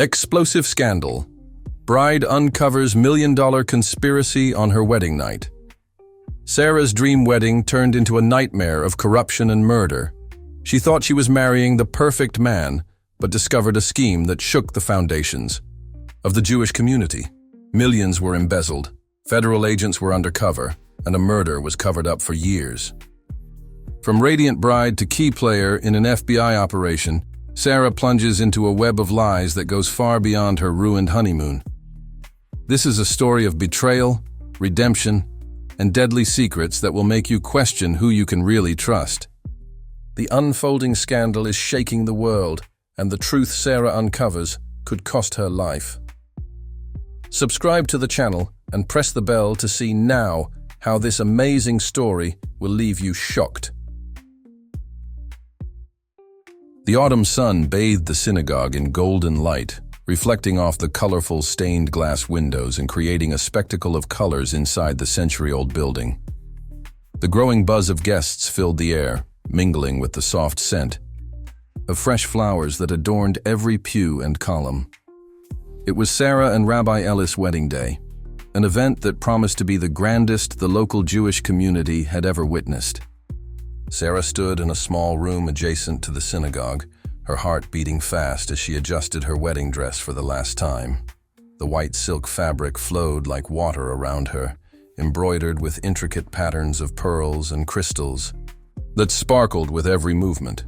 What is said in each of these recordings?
Explosive scandal. Bride uncovers million-dollar conspiracy on her wedding night. Sarah's dream wedding turned into a nightmare of corruption and murder. She thought she was marrying the perfect man, but discovered a scheme that shook the foundations of the Jewish community. Millions were embezzled, federal agents were undercover, and a murder was covered up for years. From radiant bride to key player in an FBI operation, Sarah plunges into a web of lies that goes far beyond her ruined honeymoon. This is a story of betrayal, redemption, and deadly secrets that will make you question who you can really trust. The unfolding scandal is shaking the world, and the truth Sarah uncovers could cost her life. Subscribe to the channel and press the bell to see now how this amazing story will leave you shocked. The autumn sun bathed the synagogue in golden light, reflecting off the colorful stained glass windows and creating a spectacle of colors inside the century-old building. The growing buzz of guests filled the air, mingling with the soft scent of fresh flowers that adorned every pew and column. It was Sarah and Rabbi Ellis' wedding day, an event that promised to be the grandest the local Jewish community had ever witnessed. Sarah stood in a small room adjacent to the synagogue, her heart beating fast as she adjusted her wedding dress for the last time. The white silk fabric flowed like water around her, embroidered with intricate patterns of pearls and crystals that sparkled with every movement.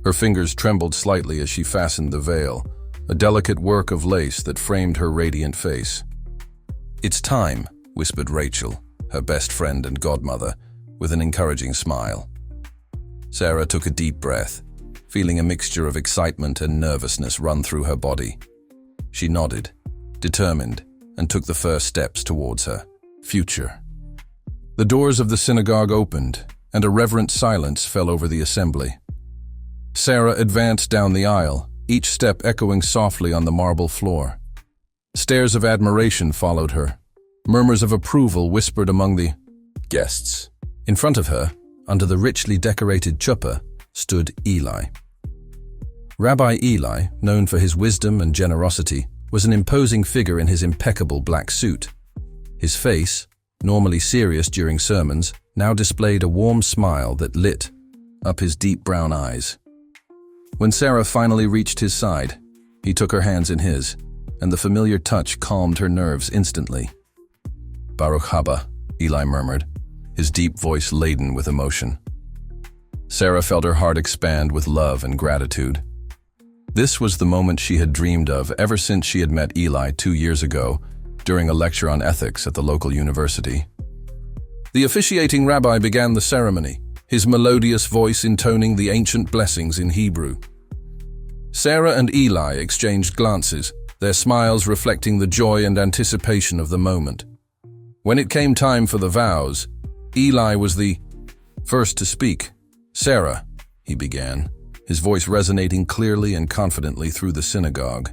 Her fingers trembled slightly as she fastened the veil, a delicate work of lace that framed her radiant face. "It's time," whispered Rachel, her best friend and godmother, with an encouraging smile. Sarah took a deep breath, feeling a mixture of excitement and nervousness run through her body. She nodded, determined, and took the first steps towards her future. The doors of the synagogue opened, and a reverent silence fell over the assembly. Sarah advanced down the aisle, each step echoing softly on the marble floor. Stares of admiration followed her. Murmurs of approval whispered among the guests. In front of her, under the richly decorated chuppah, stood Eli. Rabbi Eli, known for his wisdom and generosity, was an imposing figure in his impeccable black suit. His face, normally serious during sermons, now displayed a warm smile that lit up his deep brown eyes. When Sarah finally reached his side, he took her hands in his, and the familiar touch calmed her nerves instantly. "Baruch haba," Eli murmured, his deep voice laden with emotion. Sarah felt her heart expand with love and gratitude. This was the moment she had dreamed of ever since she had met Eli 2 years ago during a lecture on ethics at the local university. The officiating rabbi began the ceremony, his melodious voice intoning the ancient blessings in Hebrew. Sarah and Eli exchanged glances, their smiles reflecting the joy and anticipation of the moment. When it came time for the vows, Eli was the first to speak. "Sarah," he began, his voice resonating clearly and confidently through the synagogue.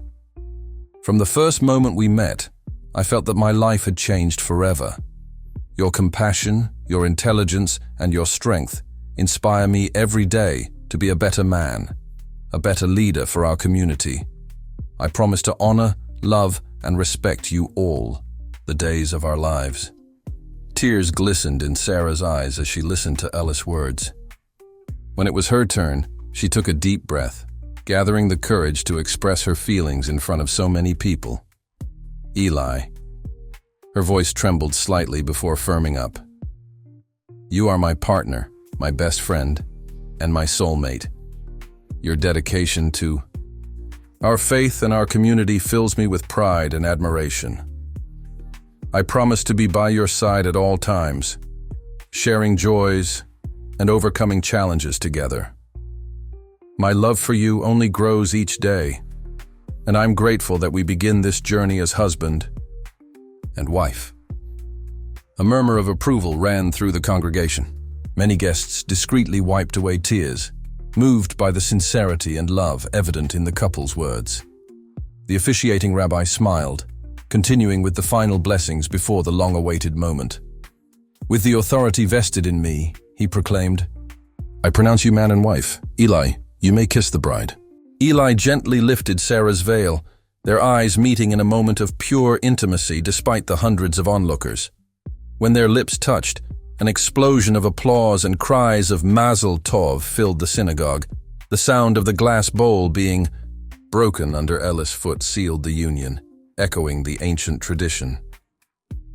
"From the first moment we met, I felt that my life had changed forever. Your compassion, your intelligence, and your strength inspire me every day to be a better man, a better leader for our community. I promise to honor, love, and respect you all the days of our lives." Tears glistened in Sarah's eyes as she listened to Ellis' words. When it was her turn, she took a deep breath, gathering the courage to express her feelings in front of so many people. "Eli," her voice trembled slightly before firming up, "you are my partner, my best friend, and my soulmate. Your dedication to our faith and our community fills me with pride and admiration. I promise to be by your side at all times, sharing joys and overcoming challenges together. My love for you only grows each day, and I'm grateful that we begin this journey as husband and wife." A murmur of approval ran through the congregation. Many guests discreetly wiped away tears, moved by the sincerity and love evident in the couple's words. The officiating rabbi smiled, continuing with the final blessings before the long-awaited moment. "With the authority vested in me," he proclaimed, "I pronounce you man and wife. Eli, you may kiss the bride." Eli gently lifted Sarah's veil, their eyes meeting in a moment of pure intimacy despite the hundreds of onlookers. When their lips touched, an explosion of applause and cries of Mazel Tov filled the synagogue. The sound of the glass bowl being broken under Ellis' foot sealed the union, echoing the ancient tradition.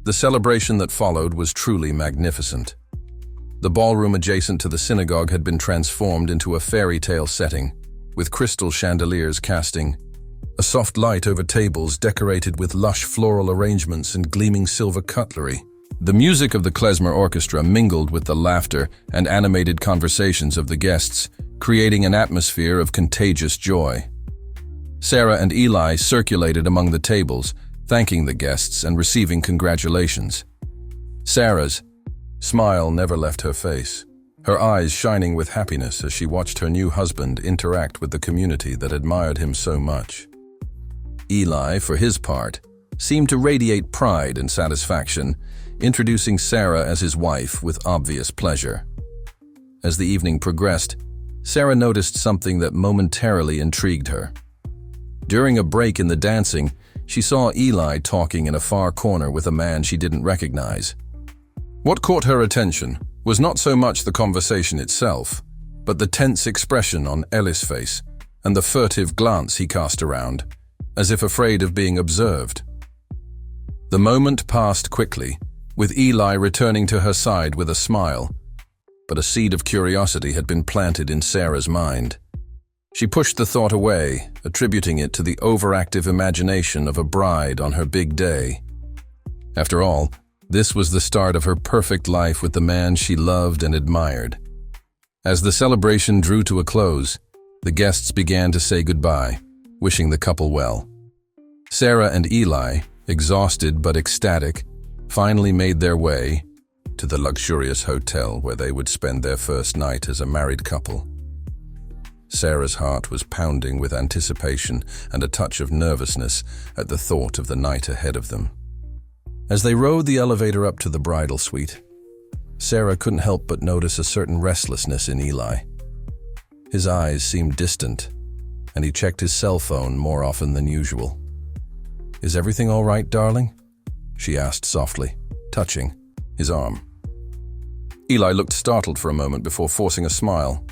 The celebration that followed was truly magnificent. The ballroom adjacent to the synagogue had been transformed into a fairy tale setting, with crystal chandeliers casting a soft light over tables decorated with lush floral arrangements and gleaming silver cutlery. The music of the klezmer orchestra mingled with the laughter and animated conversations of the guests, creating an atmosphere of contagious joy. Sarah and Eli circulated among the tables, thanking the guests and receiving congratulations. Sarah's smile never left her face, her eyes shining with happiness as she watched her new husband interact with the community that admired him so much. Eli, for his part, seemed to radiate pride and satisfaction, introducing Sarah as his wife with obvious pleasure. As the evening progressed, Sarah noticed something that momentarily intrigued her. During a break in the dancing, she saw Eli talking in a far corner with a man she didn't recognize. What caught her attention was not so much the conversation itself, but the tense expression on Ellis' face and the furtive glance he cast around, as if afraid of being observed. The moment passed quickly, with Eli returning to her side with a smile, but a seed of curiosity had been planted in Sarah's mind. She pushed the thought away, attributing it to the overactive imagination of a bride on her big day. After all, this was the start of her perfect life with the man she loved and admired. As the celebration drew to a close, the guests began to say goodbye, wishing the couple well. Sarah and Eli, exhausted but ecstatic, finally made their way to the luxurious hotel where they would spend their first night as a married couple. Sarah's heart was pounding with anticipation and a touch of nervousness at the thought of the night ahead of them. As they rode the elevator up to the bridal suite, Sarah couldn't help but notice a certain restlessness in Eli. His eyes seemed distant, and he checked his cell phone more often than usual. "Is everything all right, darling?" she asked softly, touching his arm. Eli looked startled for a moment before forcing a smile.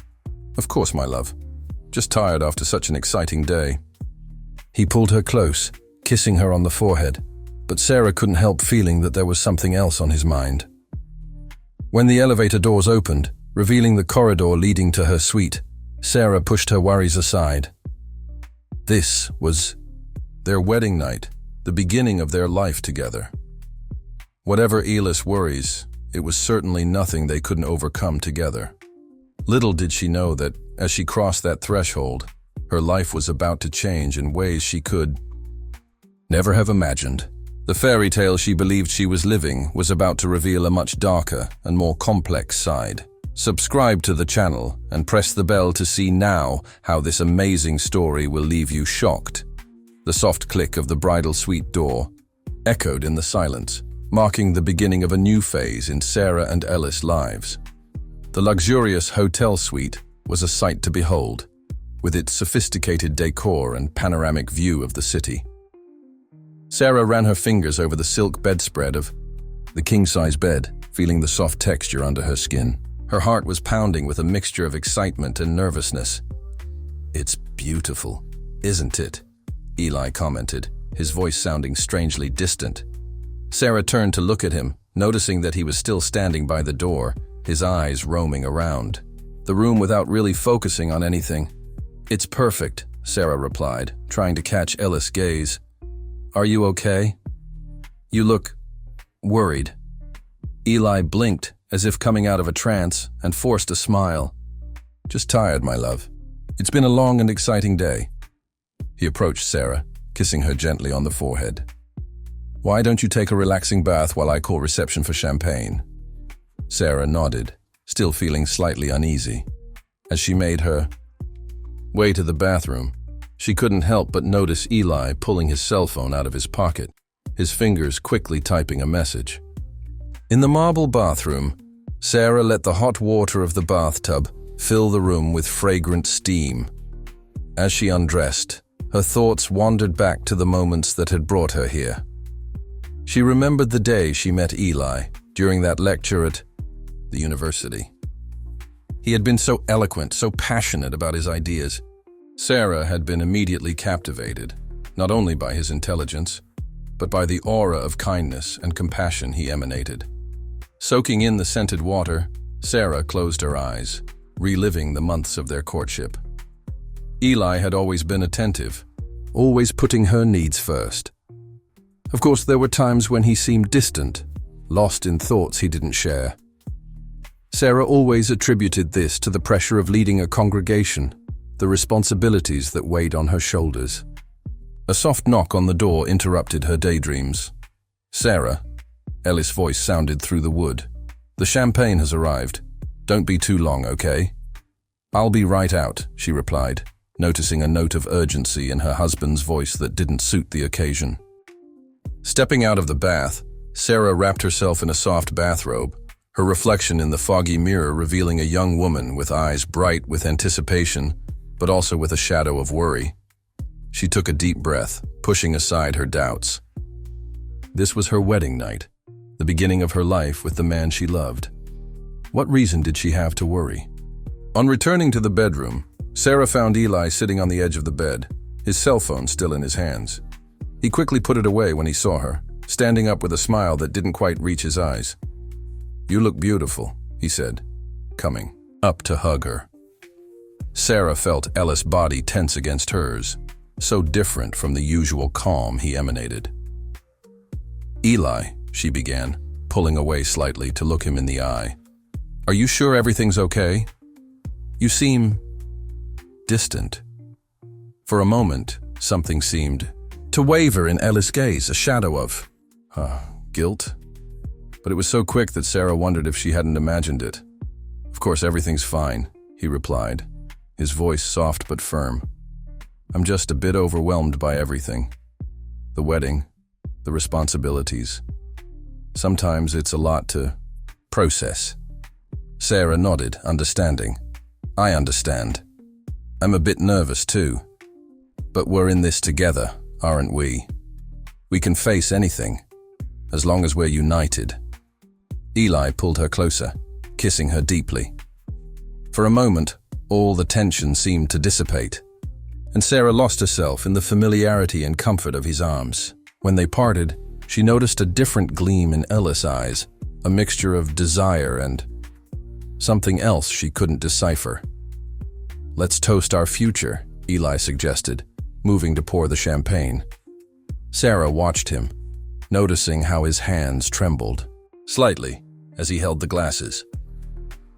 "Of course, my love. Just tired after such an exciting day." He pulled her close, kissing her on the forehead, but Sarah couldn't help feeling that there was something else on his mind. When the elevator doors opened, revealing the corridor leading to her suite, Sarah pushed her worries aside. This was their wedding night, the beginning of their life together. Whatever Eli's worries, it was certainly nothing they couldn't overcome together. Little did she know that, as she crossed that threshold, her life was about to change in ways she could never have imagined. The fairy tale she believed she was living was about to reveal a much darker and more complex side. Subscribe to the channel and press the bell to see now how this amazing story will leave you shocked. The soft click of the bridal suite door echoed in the silence, marking the beginning of a new phase in Sarah and Ellis' lives. The luxurious hotel suite was a sight to behold, with its sophisticated decor and panoramic view of the city. Sarah ran her fingers over the silk bedspread of the king-size bed, feeling the soft texture under her skin. Her heart was pounding with a mixture of excitement and nervousness. "It's beautiful, isn't it?" Eli commented, his voice sounding strangely distant. Sarah turned to look at him, noticing that he was still standing by the door, his eyes roaming around the room without really focusing on anything. "It's perfect," Sarah replied, trying to catch Ellis' gaze. "Are you okay? You look worried." Eli blinked, as if coming out of a trance, and forced a smile. "Just tired, my love. It's been a long and exciting day." He approached Sarah, kissing her gently on the forehead. "Why don't you take a relaxing bath while I call reception for champagne?" Sarah nodded, still feeling slightly uneasy. As she made her way to the bathroom, she couldn't help but notice Eli pulling his cell phone out of his pocket, his fingers quickly typing a message. In the marble bathroom, Sarah let the hot water of the bathtub fill the room with fragrant steam. As she undressed, Her thoughts wandered back to the moments that had brought her here. She remembered the day she met Eli during that lecture at the university. He had been so eloquent, so passionate about his ideas. Sarah had been immediately captivated, not only by his intelligence, but by the aura of kindness and compassion he emanated. Soaking in the scented water, Sarah closed her eyes, reliving the months of their courtship. Eli had always been attentive, always putting her needs first. Of course, there were times when he seemed distant, lost in thoughts he didn't share. Sarah always attributed this to the pressure of leading a congregation, the responsibilities that weighed on her shoulders. A soft knock on the door interrupted her daydreams. "Sarah," Ellis' voice sounded through the wood. "The champagne has arrived. Don't be too long, okay?" "I'll be right out," she replied, noticing a note of urgency in her husband's voice that didn't suit the occasion. Stepping out of the bath, Sarah wrapped herself in a soft bathrobe, her reflection in the foggy mirror revealing a young woman with eyes bright with anticipation, but also with a shadow of worry. She took a deep breath, pushing aside her doubts. This was her wedding night, the beginning of her life with the man she loved. What reason did she have to worry? On returning to the bedroom, Sarah found Eli sitting on the edge of the bed, his cell phone still in his hands. He quickly put it away when he saw her, standing up with a smile that didn't quite reach his eyes. "You look beautiful," he said, coming up to hug her. Sarah felt Ellis' body tense against hers, so different from the usual calm he emanated. "Eli," she began, pulling away slightly to look him in the eye. "Are you sure everything's okay? You seem distant." For a moment, something seemed to waver in Ellis' gaze, a shadow of guilt. But it was so quick that Sarah wondered if she hadn't imagined it. "Of course, everything's fine," he replied, his voice soft but firm. "I'm just a bit overwhelmed by everything. The wedding, the responsibilities. Sometimes it's a lot to process." Sarah nodded, understanding. "I understand. I'm a bit nervous too. But we're in this together, aren't we? We can face anything, as long as we're united." Eli pulled her closer, kissing her deeply. For a moment, all the tension seemed to dissipate, and Sarah lost herself in the familiarity and comfort of his arms. When they parted, she noticed a different gleam in Ellis' eyes, a mixture of desire and something else she couldn't decipher. "Let's toast our future," Eli suggested, moving to pour the champagne. Sarah watched him, noticing how his hands trembled slightly as he held the glasses.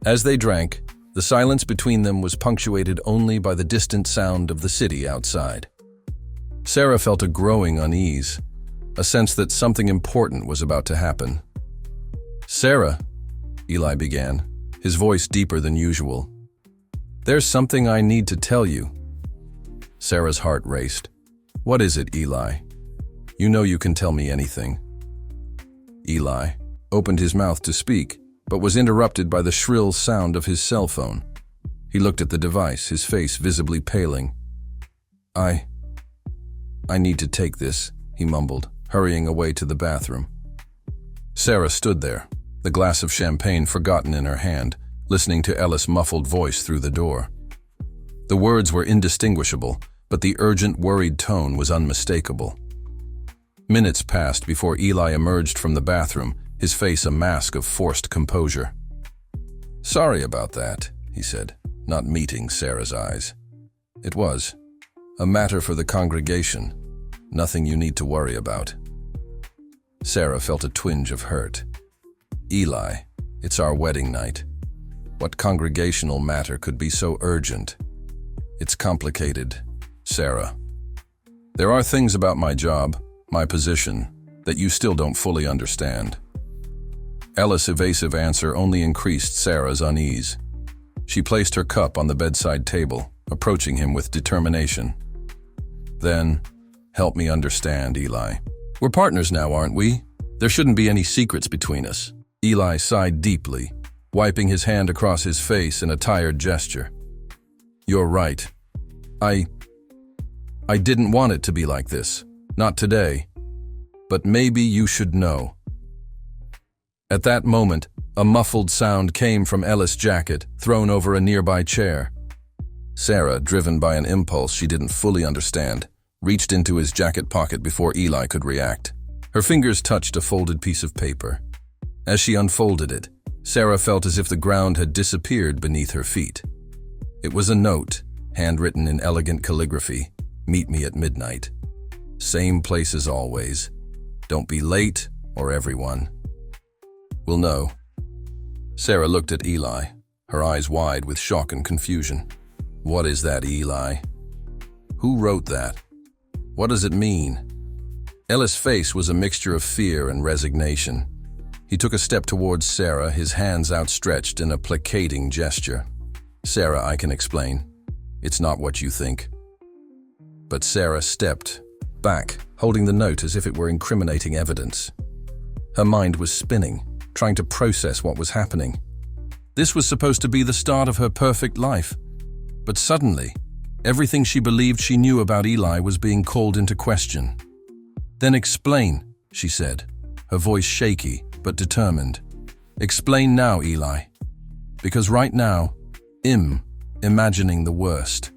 As they drank, the silence between them was punctuated only by the distant sound of the city outside. Sarah felt a growing unease, a sense that something important was about to happen. "Sarah," Eli began, his voice deeper than usual. "There's something I need to tell you." Sarah's heart raced. "What is it, Eli? You know you can tell me anything." Eli opened his mouth to speak, but was interrupted by the shrill sound of his cell phone. He looked at the device, his face visibly paling. I need to take this," he mumbled, hurrying away to the bathroom. Sarah stood there, the glass of champagne forgotten in her hand, listening to Ellis' muffled voice through the door. The words were indistinguishable, but the urgent, worried tone was unmistakable. Minutes passed before Eli emerged from the bathroom, his face a mask of forced composure. "Sorry about that," he said, not meeting Sarah's eyes. "It was a matter for the congregation, nothing you need to worry about." Sarah felt a twinge of hurt. "Eli, it's our wedding night. What congregational matter could be so urgent?" "It's complicated, Sarah. There are things about my job, my position, that you still don't fully understand." Ellis' evasive answer only increased Sarah's unease. She placed her cup on the bedside table, approaching him with determination. "Then, help me understand, Eli. We're partners now, aren't we? There shouldn't be any secrets between us." Eli sighed deeply, wiping his hand across his face in a tired gesture. "You're right. I didn't want it to be like this. Not today. But maybe you should know. At that moment, a muffled sound came from Ellis' jacket, thrown over a nearby chair. Sarah, driven by an impulse she didn't fully understand, reached into his jacket pocket before Eli could react. Her fingers touched a folded piece of paper. As she unfolded it, Sarah felt as if the ground had disappeared beneath her feet. It was a note, handwritten in elegant calligraphy. Meet me at midnight. Same place as always. Don't be late, or everyone will know. Sarah looked at Eli, her eyes wide with shock and confusion. What is that, Eli? Who wrote that? What does it mean? Ellis' face was a mixture of fear and resignation. He took a step towards Sarah, his hands outstretched in a placating gesture. Sarah, I can explain. It's not what you think. But Sarah stepped back, holding the note as if it were incriminating evidence. Her mind was spinning, trying to process what was happening. This was supposed to be the start of her perfect life. But suddenly, everything she believed she knew about Eli was being called into question. Then explain, she said, her voice shaky but determined. Explain now, Eli. Because right now, imagining the worst.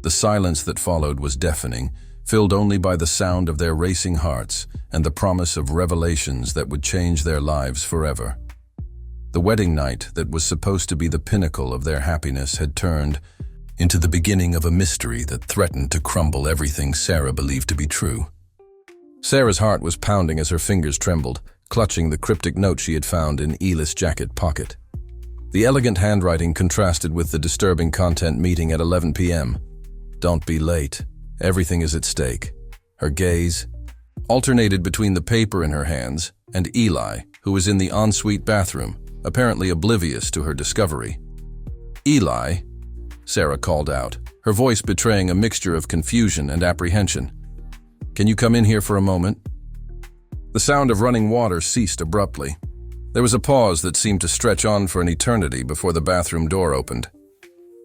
The silence that followed was deafening, filled only by the sound of their racing hearts and the promise of revelations that would change their lives forever. The wedding night that was supposed to be the pinnacle of their happiness had turned into the beginning of a mystery that threatened to crumble everything Sarah believed to be true. Sarah's heart was pounding as her fingers trembled, clutching the cryptic note she had found in Eli's jacket pocket. The elegant handwriting contrasted with the disturbing content meeting at 11 p.m. Don't be late. Everything is at stake. Her gaze alternated between the paper in her hands and Eli, who was in the ensuite bathroom, apparently oblivious to her discovery. Eli, Sarah called out, her voice betraying a mixture of confusion and apprehension. Can you come in here for a moment? The sound of running water ceased abruptly. There was a pause that seemed to stretch on for an eternity before the bathroom door opened.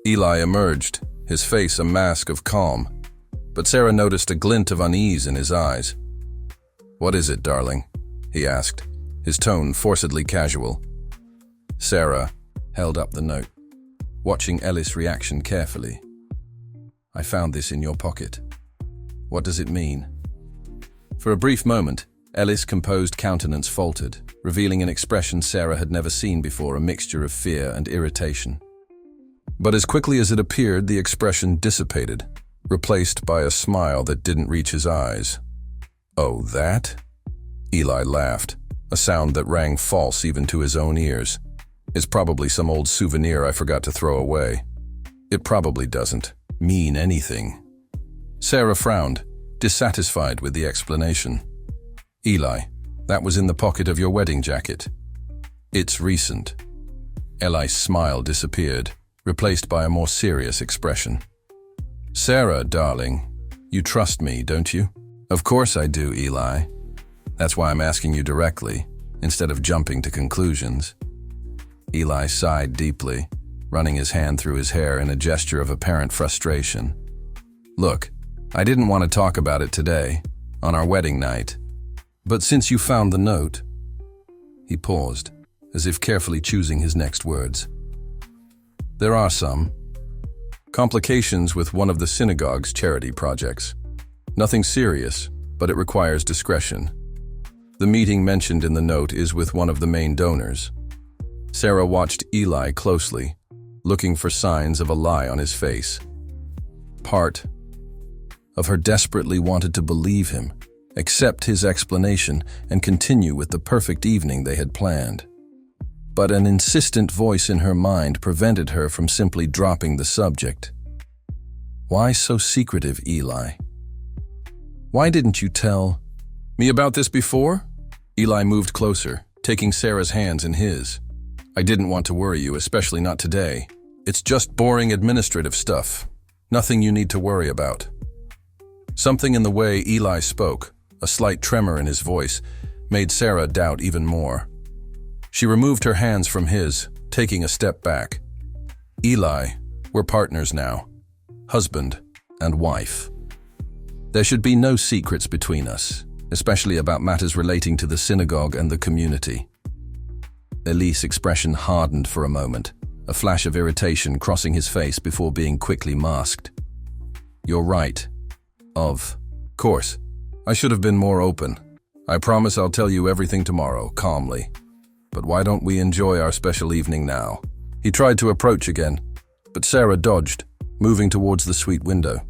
Eli emerged, his face a mask of calm, but Sarah noticed a glint of unease in his eyes. What is it, darling? He asked, his tone forcedly casual. Sarah held up the note, watching Ellis' reaction carefully. I found this in your pocket. What does it mean? For a brief moment, Ellis' composed countenance faltered, revealing an expression Sarah had never seen before, a mixture of fear and irritation. But as quickly as it appeared, the expression dissipated, replaced by a smile that didn't reach his eyes. Oh, that? Eli laughed, a sound that rang false even to his own ears. It's probably some old souvenir I forgot to throw away. It probably doesn't mean anything. Sarah frowned, dissatisfied with the explanation. Eli, that was in the pocket of your wedding jacket. It's recent. Eli's smile disappeared, replaced by a more serious expression. Sarah, darling, you trust me, don't you? Of course I do, Eli. That's why I'm asking you directly, instead of jumping to conclusions. Eli sighed deeply, running his hand through his hair in a gesture of apparent frustration. Look, I didn't want to talk about it today, on our wedding night. But since you found the note... He paused, as if carefully choosing his next words. There are some complications with one of the synagogue's charity projects. Nothing serious, but it requires discretion. The meeting mentioned in the note is with one of the main donors. Sarah watched Eli closely, looking for signs of a lie on his face. Part of her desperately wanted to believe him, accept his explanation, and continue with the perfect evening they had planned. But an insistent voice in her mind prevented her from simply dropping the subject. Why so secretive, Eli? Why didn't you tell me about this before? Eli moved closer, taking Sarah's hands in his. I didn't want to worry you, especially not today. It's just boring administrative stuff. Nothing you need to worry about. Something in the way Eli spoke, a slight tremor in his voice, made Sarah doubt even more. She removed her hands from his, taking a step back. Eli, we're partners now. Husband and wife. There should be no secrets between us, especially about matters relating to the synagogue and the community. Eli's expression hardened for a moment, a flash of irritation crossing his face before being quickly masked. "You're right. Of course. I should have been more open. I promise I'll tell you everything tomorrow, calmly. But why don't we enjoy our special evening now?" He tried to approach again, but Sarah dodged, moving towards the suite window.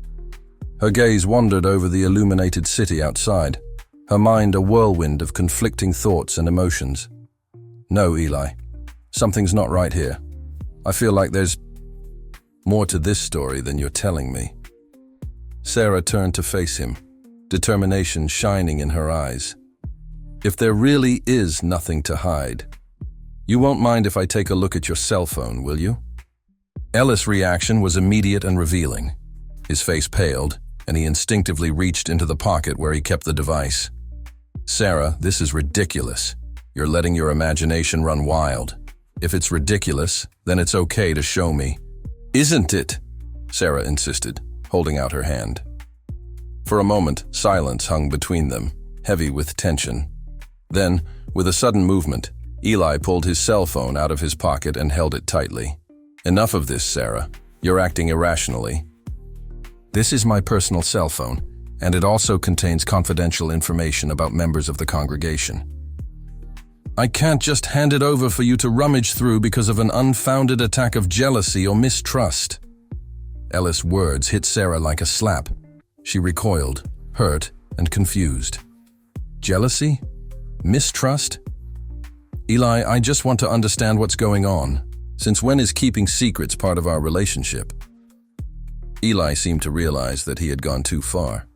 Her gaze wandered over the illuminated city outside, her mind a whirlwind of conflicting thoughts and emotions. "No, Eli. Something's not right here. I feel like there's more to this story than you're telling me." Sarah turned to face him, determination shining in her eyes. "If there really is nothing to hide, you won't mind if I take a look at your cell phone, will you?" Ellis' reaction was immediate and revealing. His face paled, and he instinctively reached into the pocket where he kept the device. "Sarah, this is ridiculous. You're letting your imagination run wild. If it's ridiculous, then it's okay to show me." "Isn't it?" Sarah insisted, holding out her hand. For a moment, silence hung between them, heavy with tension. Then, with a sudden movement, Eli pulled his cell phone out of his pocket and held it tightly. "Enough of this, Sarah. You're acting irrationally." "This is my personal cell phone, and it also contains confidential information about members of the congregation. I can't just hand it over for you to rummage through because of an unfounded attack of jealousy or mistrust." Ellis' words hit Sarah like a slap. She recoiled, hurt and confused. "Jealousy? Mistrust? Eli, I just want to understand what's going on. Since when is keeping secrets part of our relationship?" Eli seemed to realize that he had gone too far.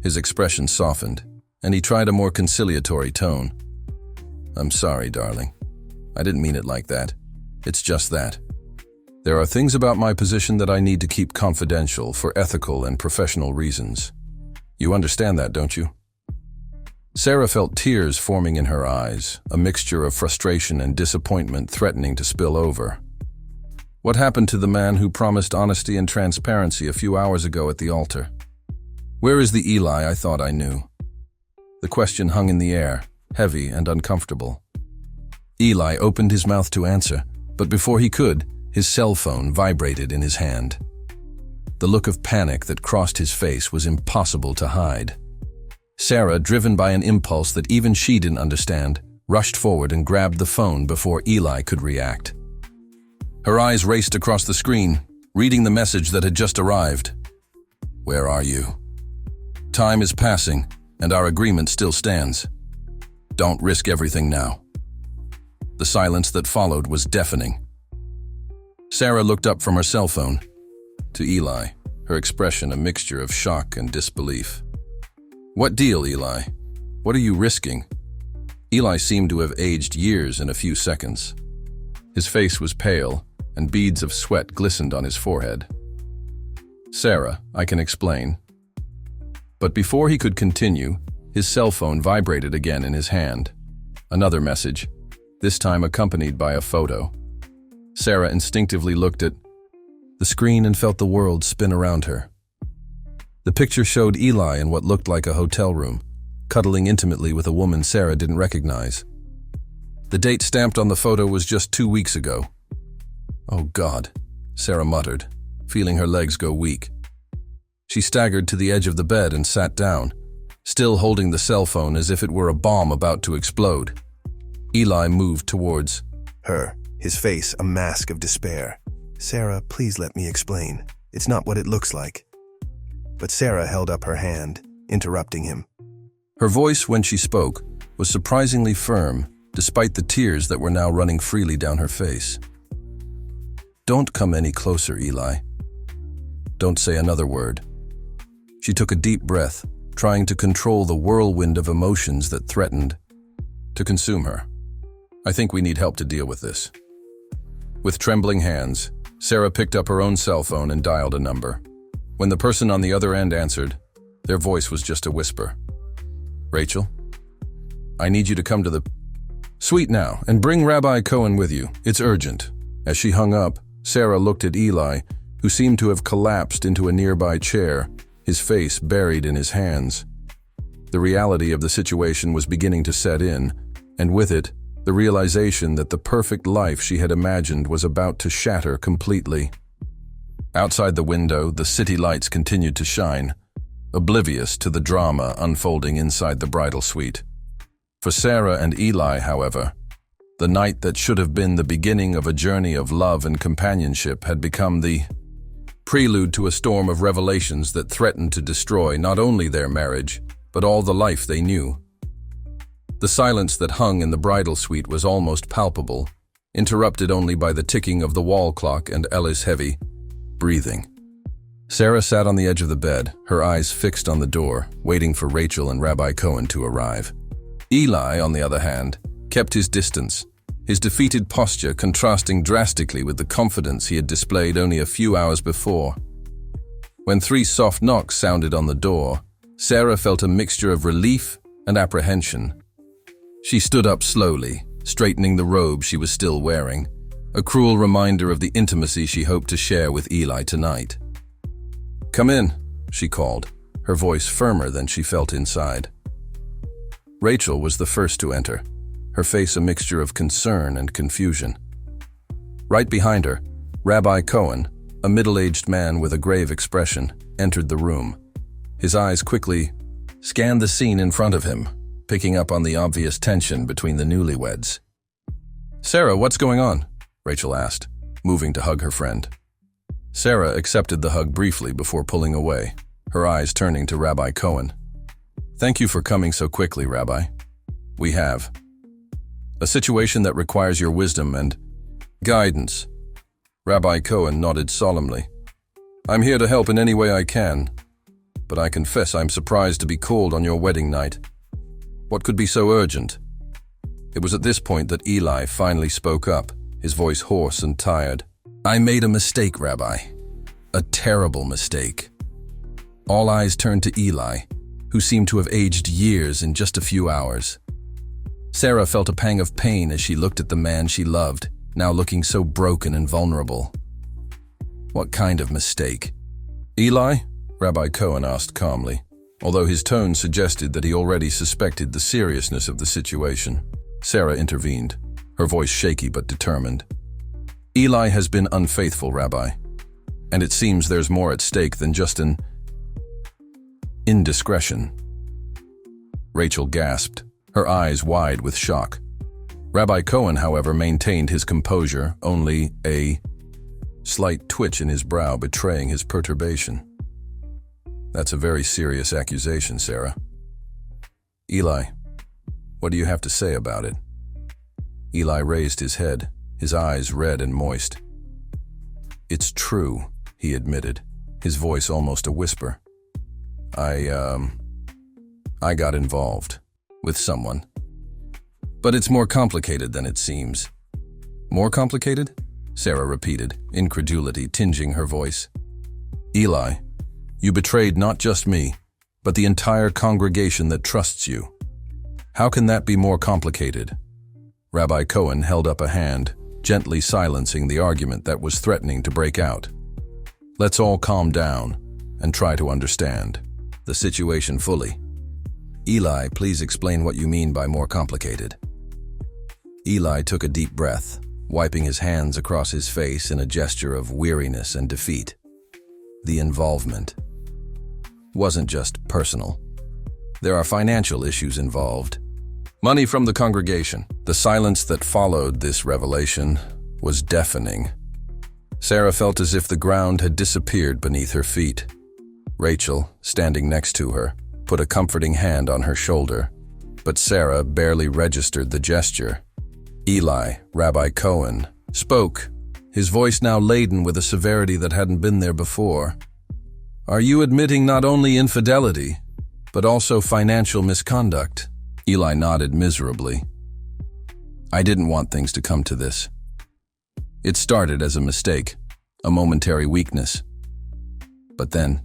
His expression softened, and he tried a more conciliatory tone. "I'm sorry, darling. I didn't mean it like that. It's just that. There are things about my position that I need to keep confidential for ethical and professional reasons. You understand that, don't you?" Sarah felt tears forming in her eyes, a mixture of frustration and disappointment threatening to spill over. What happened to the man who promised honesty and transparency a few hours ago at the altar? Where is the Eli I thought I knew? The question hung in the air, heavy and uncomfortable. Eli opened his mouth to answer, but before he could, his cell phone vibrated in his hand. The look of panic that crossed his face was impossible to hide. Sarah, driven by an impulse that even she didn't understand, rushed forward and grabbed the phone before Eli could react. Her eyes raced across the screen, reading the message that had just arrived. "Where are you? Time is passing, and our agreement still stands. Don't risk everything now." The silence that followed was deafening. Sarah looked up from her cell phone to Eli, her expression a mixture of shock and disbelief. "What deal, Eli? What are you risking?" Eli seemed to have aged years in a few seconds. His face was pale, and beads of sweat glistened on his forehead. "Sarah, I can explain." But before he could continue, his cell phone vibrated again in his hand. Another message, this time accompanied by a photo. Sarah instinctively looked at the screen and felt the world spin around her. The picture showed Eli in what looked like a hotel room, cuddling intimately with a woman Sarah didn't recognize. The date stamped on the photo was just 2 weeks ago. "Oh God," Sarah muttered, feeling her legs go weak. She staggered to the edge of the bed and sat down, still holding the cell phone as if it were a bomb about to explode. Eli moved towards her, his face a mask of despair. "Sarah, please let me explain. It's not what it looks like." But Sarah held up her hand, interrupting him. Her voice, when she spoke, was surprisingly firm, despite the tears that were now running freely down her face. "Don't come any closer, Eli. Don't say another word." She took a deep breath, trying to control the whirlwind of emotions that threatened to consume her. "I think we need help to deal with this." With trembling hands, Sarah picked up her own cell phone and dialed a number. When the person on the other end answered, their voice was just a whisper. "Rachel, I need you to come to the suite now and bring Rabbi Cohen with you. It's urgent." As she hung up, Sarah looked at Eli, who seemed to have collapsed into a nearby chair, his face buried in his hands. The reality of the situation was beginning to set in, and with it, the realization that the perfect life she had imagined was about to shatter completely. Outside the window, the city lights continued to shine, oblivious to the drama unfolding inside the bridal suite. For Sarah and Eli, however, the night that should have been the beginning of a journey of love and companionship had become the prelude to a storm of revelations that threatened to destroy not only their marriage, but all the life they knew. The silence that hung in the bridal suite was almost palpable, interrupted only by the ticking of the wall clock and Ella's heavy breathing. Sarah sat on the edge of the bed, her eyes fixed on the door, waiting for Rachel and Rabbi Cohen to arrive. Eli, on the other hand, kept his distance, his defeated posture contrasting drastically with the confidence he had displayed only a few hours before. When 3 soft knocks sounded on the door, Sarah felt a mixture of relief and apprehension. She stood up slowly, straightening the robe she was still wearing, a cruel reminder of the intimacy she hoped to share with Eli tonight. "Come in," she called, her voice firmer than she felt inside. Rachel was the first to enter, her face a mixture of concern and confusion. Right behind her, Rabbi Cohen, a middle-aged man with a grave expression, entered the room. His eyes quickly scanned the scene in front of him, picking up on the obvious tension between the newlyweds. "Sarah, what's going on?" Rachel asked, moving to hug her friend. Sarah accepted the hug briefly before pulling away, her eyes turning to Rabbi Cohen. "Thank you for coming so quickly, Rabbi. We have a situation that requires your wisdom and guidance." Rabbi Cohen nodded solemnly. "I'm here to help in any way I can, but I confess I'm surprised to be called on your wedding night. What could be so urgent?" It was at this point that Eli finally spoke up, his voice hoarse and tired. "I made a mistake, Rabbi. A terrible mistake." All eyes turned to Eli, who seemed to have aged years in just a few hours. Sarah felt a pang of pain as she looked at the man she loved, now looking so broken and vulnerable. "What kind of mistake?" "Eli?" Rabbi Cohen asked calmly, although his tone suggested that he already suspected the seriousness of the situation. Sarah intervened, her voice shaky but determined. "Eli has been unfaithful, Rabbi, and it seems there's more at stake than just an indiscretion." Rachel gasped, her eyes wide with shock. Rabbi Cohen, however, maintained his composure, only a slight twitch in his brow betraying his perturbation. "That's a very serious accusation, Sarah. Eli, what do you have to say about it?" Eli raised his head, his eyes red and moist. "It's true," he admitted, his voice almost a whisper. I got involved with someone. But it's more complicated than it seems." "More complicated?" Sarah repeated, incredulity tinging her voice. "Eli, you betrayed not just me, but the entire congregation that trusts you. How can that be more complicated?" Rabbi Cohen held up a hand, gently silencing the argument that was threatening to break out. "Let's all calm down and try to understand the situation fully. Eli, please explain what you mean by more complicated." Eli took a deep breath, wiping his hands across his face in a gesture of weariness and defeat. The involvement wasn't just personal. There are financial issues involved. Money from the congregation. The silence that followed this revelation was deafening. Sarah felt as if the ground had disappeared beneath her feet. Rachel, standing next to her, put a comforting hand on her shoulder, but Sarah barely registered the gesture. Eli, Rabbi Cohen, spoke, his voice now laden with a severity that hadn't been there before. "Are you admitting not only infidelity, but also financial misconduct?" Eli nodded miserably. "I didn't want things to come to this. It started as a mistake, a momentary weakness. But then,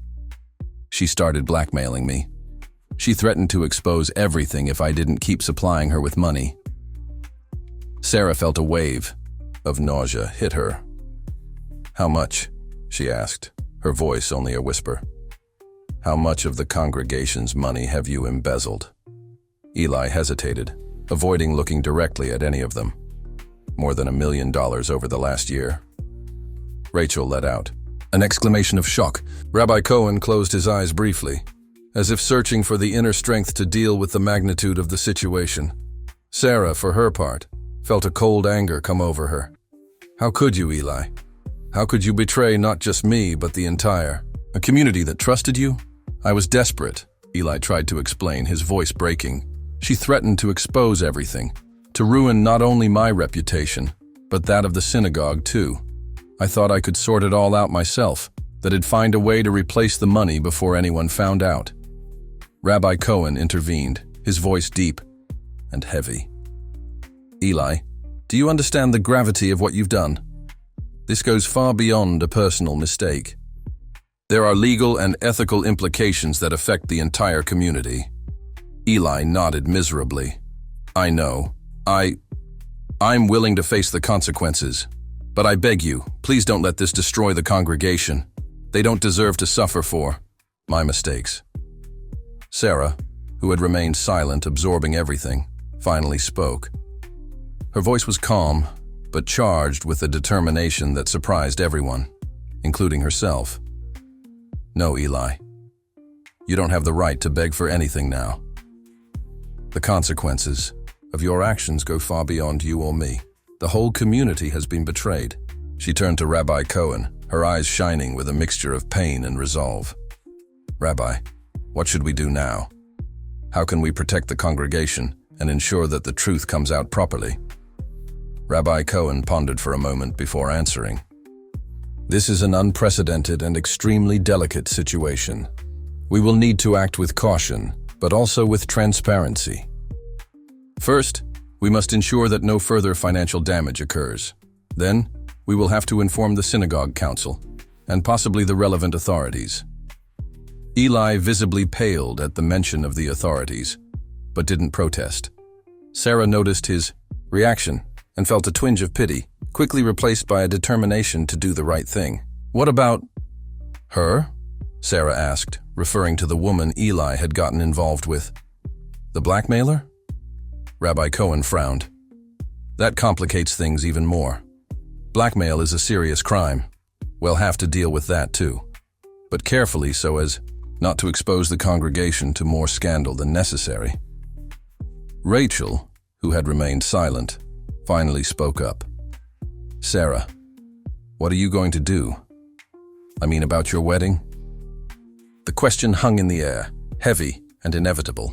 she started blackmailing me. She threatened to expose everything if I didn't keep supplying her with money." Sarah felt a wave of nausea hit her. "How much?" she asked, her voice only a whisper. How much of the congregation's money have you embezzled? Eli hesitated, avoiding looking directly at any of them. More than $1 million over the last year. Rachel let out an exclamation of shock. Rabbi Cohen closed his eyes briefly, as if searching for the inner strength to deal with the magnitude of the situation. Sarah, for her part, felt a cold anger come over her. How could you, Eli? How could you betray not just me, but the entire community that trusted you? I was desperate, Eli tried to explain, his voice breaking. She threatened to expose everything, to ruin not only my reputation, but that of the synagogue too. I thought I could sort it all out myself, that I'd find a way to replace the money before anyone found out. Rabbi Cohen intervened, his voice deep and heavy. Eli, do you understand the gravity of what you've done? This goes far beyond a personal mistake. There are legal and ethical implications that affect the entire community. Eli nodded miserably. I know. I'm willing to face the consequences. But I beg you, please don't let this destroy the congregation. They don't deserve to suffer for my mistakes. Sarah, who had remained silent, absorbing everything, finally spoke. Her voice was calm, but charged with a determination that surprised everyone, including herself. No, Eli. You don't have the right to beg for anything now. The consequences of your actions go far beyond you or me. The whole community has been betrayed. She turned to Rabbi Cohen, her eyes shining with a mixture of pain and resolve. Rabbi, what should we do now? How can we protect the congregation and ensure that the truth comes out properly? Rabbi Cohen pondered for a moment before answering. This is an unprecedented and extremely delicate situation. We will need to act with caution, but also with transparency. First, we must ensure that no further financial damage occurs. Then, we will have to inform the synagogue council and possibly the relevant authorities. Eli visibly paled at the mention of the authorities, but didn't protest. Sarah noticed his reaction and felt a twinge of pity, quickly replaced by a determination to do the right thing. What about her? Sarah asked, referring to the woman Eli had gotten involved with. The blackmailer? Rabbi Cohen frowned. That complicates things even more. Blackmail is a serious crime. We'll have to deal with that too, but carefully so as not to expose the congregation to more scandal than necessary. Rachel, who had remained silent, finally spoke up. Sarah, what are you going to do? I mean, about your wedding? The question hung in the air, heavy and inevitable.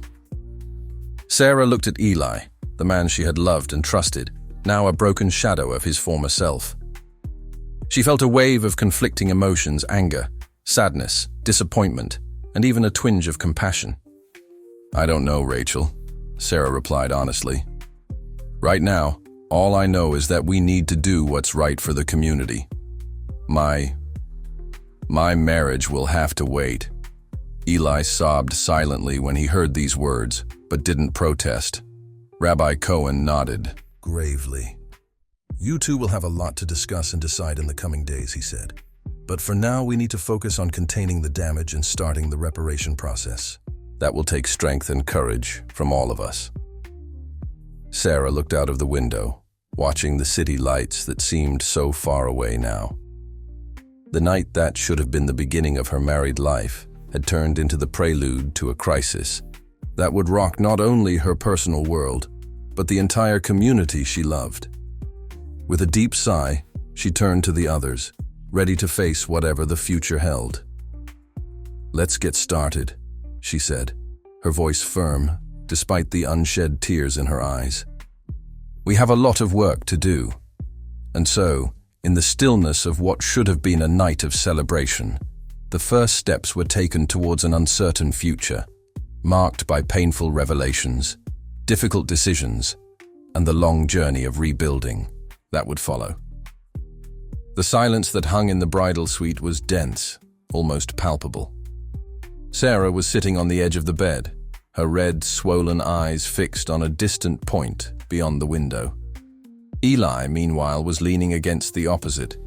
Sarah looked at Eli, the man she had loved and trusted, now a broken shadow of his former self. She felt a wave of conflicting emotions, anger, sadness, disappointment, and even a twinge of compassion. I don't know, Rachel, Sarah replied honestly. Right now, all I know is that we need to do what's right for the community. My marriage will have to wait. Eli sobbed silently when he heard these words, but didn't protest. Rabbi Cohen nodded gravely. You two will have a lot to discuss and decide in the coming days, he said. But for now, we need to focus on containing the damage and starting the reparation process. That will take strength and courage from all of us. Sarah looked out of the window, watching the city lights that seemed so far away now. The night that should have been the beginning of her married life had turned into the prelude to a crisis that would rock not only her personal world, but the entire community she loved. With a deep sigh, she turned to the others, ready to face whatever the future held. Let's get started, she said, her voice firm, despite the unshed tears in her eyes. We have a lot of work to do. And so, in the stillness of what should have been a night of celebration, the first steps were taken towards an uncertain future, marked by painful revelations, difficult decisions, and the long journey of rebuilding that would follow. The silence that hung in the bridal suite was dense, almost palpable. Sarah was sitting on the edge of the bed, her red, swollen eyes fixed on a distant point beyond the window. Eli, meanwhile, was leaning against the opposite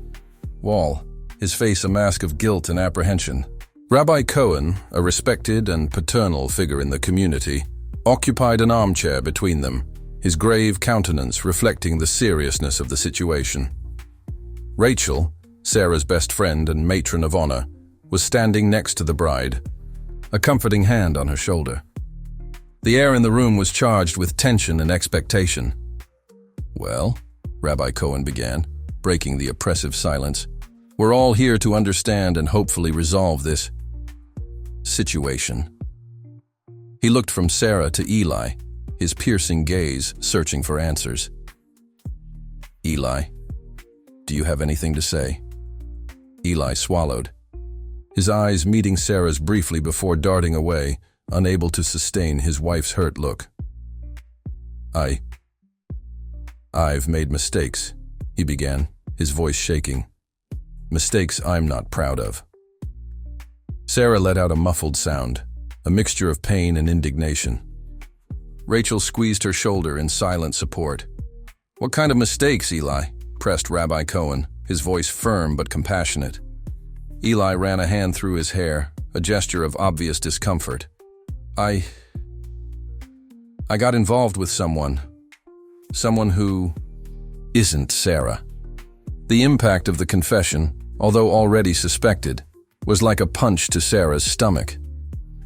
wall, his face a mask of guilt and apprehension. Rabbi Cohen, a respected and paternal figure in the community, occupied an armchair between them, his grave countenance reflecting the seriousness of the situation. Rachel, Sarah's best friend and matron of honor, was standing next to the bride, a comforting hand on her shoulder. The air in the room was charged with tension and expectation. "Well," Rabbi Cohen began, breaking the oppressive silence, "we're all here to understand and hopefully resolve this situation." He looked from Sarah to Eli, his piercing gaze searching for answers. "Eli, do you have anything to say?" Eli swallowed, his eyes meeting Sarah's briefly before darting away, unable to sustain his wife's hurt look. I've made mistakes," he began, his voice shaking. "Mistakes I'm not proud of." Sarah let out a muffled sound, a mixture of pain and indignation. Rachel squeezed her shoulder in silent support. "What kind of mistakes, Eli?" pressed Rabbi Cohen, his voice firm but compassionate. Eli ran a hand through his hair, a gesture of obvious discomfort. I got involved with someone who isn't Sarah." The impact of the confession, although already suspected, was like a punch to Sarah's stomach.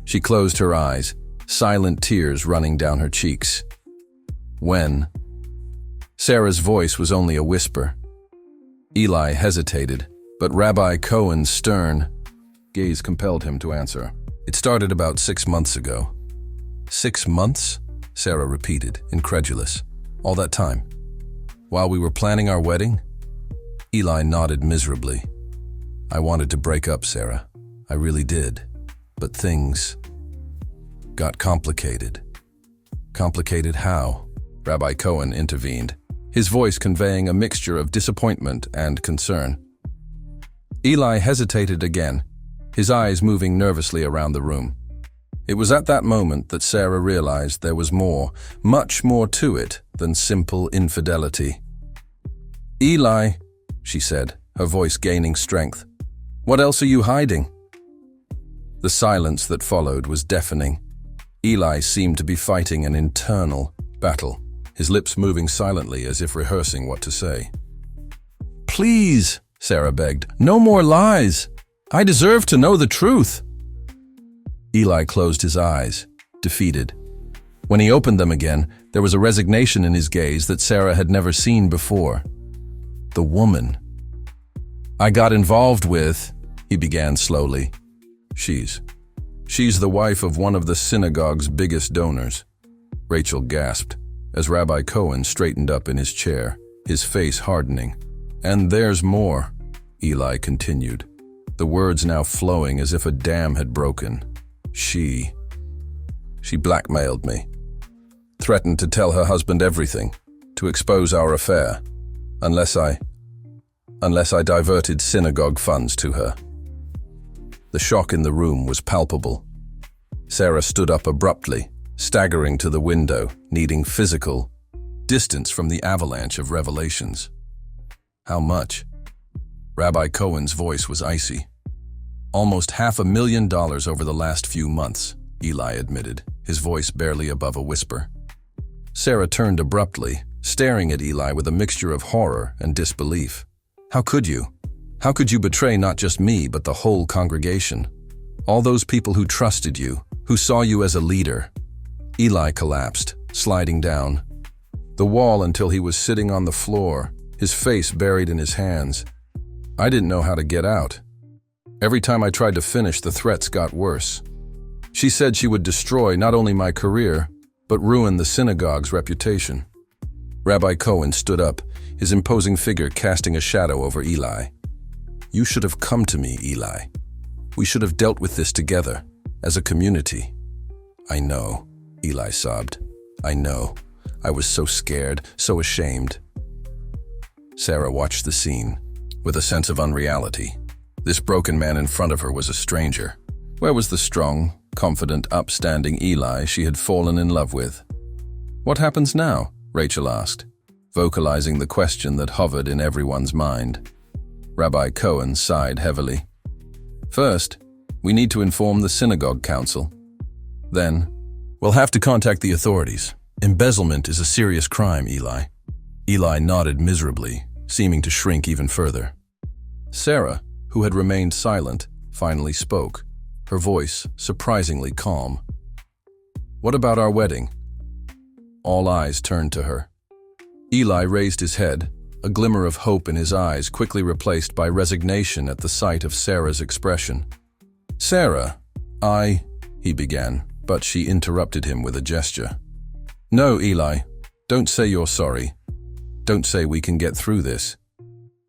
She closed her eyes, silent tears running down her cheeks. "When?" Sarah's voice was only a whisper. Eli hesitated, but Rabbi Cohen's stern gaze compelled him to answer. "It started about 6 months ago." 6 months? Sarah repeated, incredulous. "All that time? While we were planning our wedding?" Eli nodded miserably. "I wanted to break up, Sarah. I really did. But things got complicated." "Complicated how?" Rabbi Cohen intervened, his voice conveying a mixture of disappointment and concern. Eli hesitated again, his eyes moving nervously around the room. It was at that moment that Sarah realized there was more, much more to it than simple infidelity. "Eli," she said, her voice gaining strength, "what else are you hiding?" The silence that followed was deafening. Eli seemed to be fighting an internal battle, his lips moving silently as if rehearsing what to say. "Please," Sarah begged, "no more lies. I deserve to know the truth." Eli closed his eyes, defeated. When he opened them again, there was a resignation in his gaze that Sarah had never seen before. "The woman I got involved with," he began slowly. She's the wife of one of the synagogue's biggest donors." Rachel gasped as Rabbi Cohen straightened up in his chair, his face hardening. "And there's more," Eli continued, the words now flowing as if a dam had broken. She blackmailed me, threatened to tell her husband everything, to expose our affair, unless I diverted synagogue funds to her." The shock in the room was palpable. Sarah stood up abruptly, staggering to the window, needing physical distance from the avalanche of revelations. "How much?" Rabbi Cohen's voice was icy. "Almost $500,000 over the last few months," Eli admitted, his voice barely above a whisper. Sarah turned abruptly, staring at Eli with a mixture of horror and disbelief. "How could you? How could you betray not just me, but the whole congregation? All those people who trusted you, who saw you as a leader." Eli collapsed, sliding down the wall until he was sitting on the floor, his face buried in his hands. "I didn't know how to get out. Every time I tried to finish, the threats got worse. She said she would destroy not only my career, but ruin the synagogue's reputation." Rabbi Cohen stood up, his imposing figure casting a shadow over Eli. "You should have come to me, Eli. We should have dealt with this together, as a community." "I know," Eli sobbed. "I know. I was so scared, so ashamed." Sarah watched the scene with a sense of unreality. This broken man in front of her was a stranger. Where was the strong, confident, upstanding Eli she had fallen in love with? "What happens now?" Rachel asked, vocalizing the question that hovered in everyone's mind. Rabbi Cohen sighed heavily. First, we need to inform the synagogue council. Then, we'll have to contact the authorities. Embezzlement is a serious crime, Eli. Eli nodded miserably, seeming to shrink even further. Sarah, who had remained silent, finally spoke, her voice surprisingly calm. What about our wedding? All eyes turned to her. Eli raised his head, a glimmer of hope in his eyes quickly replaced by resignation at the sight of Sarah's expression. Sarah, he began, but she interrupted him with a gesture. No, Eli, don't say you're sorry. Don't say we can get through this.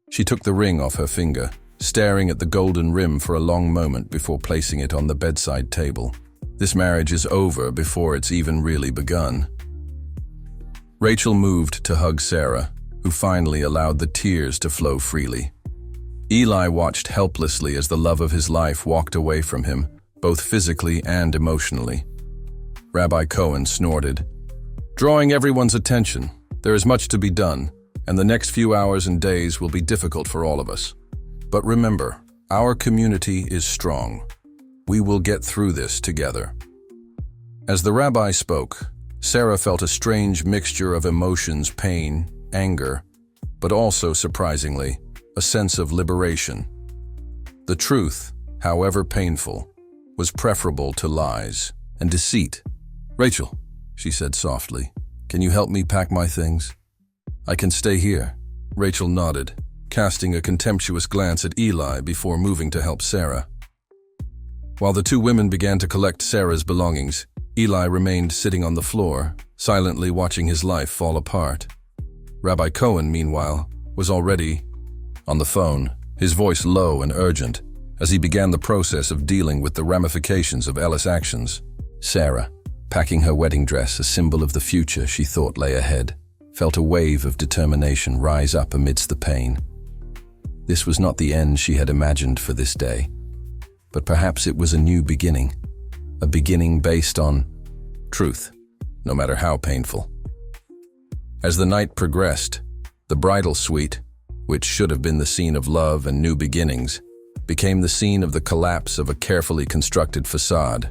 She took the ring off her finger, staring at the golden rim for a long moment before placing it on the bedside table. This marriage is over before it's even really begun. Rachel moved to hug Sarah, who finally allowed the tears to flow freely. Eli watched helplessly as the love of his life walked away from him, both physically and emotionally. Rabbi Cohen snorted, drawing everyone's attention. There is much to be done, and the next few hours and days will be difficult for all of us. But remember, our community is strong. We will get through this together. As the rabbi spoke, Sarah felt a strange mixture of emotions, pain, anger, but also, surprisingly, a sense of liberation. The truth, however painful, was preferable to lies and deceit. Rachel, she said softly, can you help me pack my things? I can stay here. Rachel nodded, casting a contemptuous glance at Eli before moving to help Sarah. While the two women began to collect Sarah's belongings, Eli remained sitting on the floor, silently watching his life fall apart. Rabbi Cohen, meanwhile, was already on the phone, his voice low and urgent, as he began the process of dealing with the ramifications of Ellis' actions. Sarah, packing her wedding dress, a symbol of the future she thought lay ahead, felt a wave of determination rise up amidst the pain. This was not the end she had imagined for this day, but perhaps it was a new beginning, a beginning based on truth, no matter how painful. As the night progressed, the bridal suite, which should have been the scene of love and new beginnings, became the scene of the collapse of a carefully constructed facade.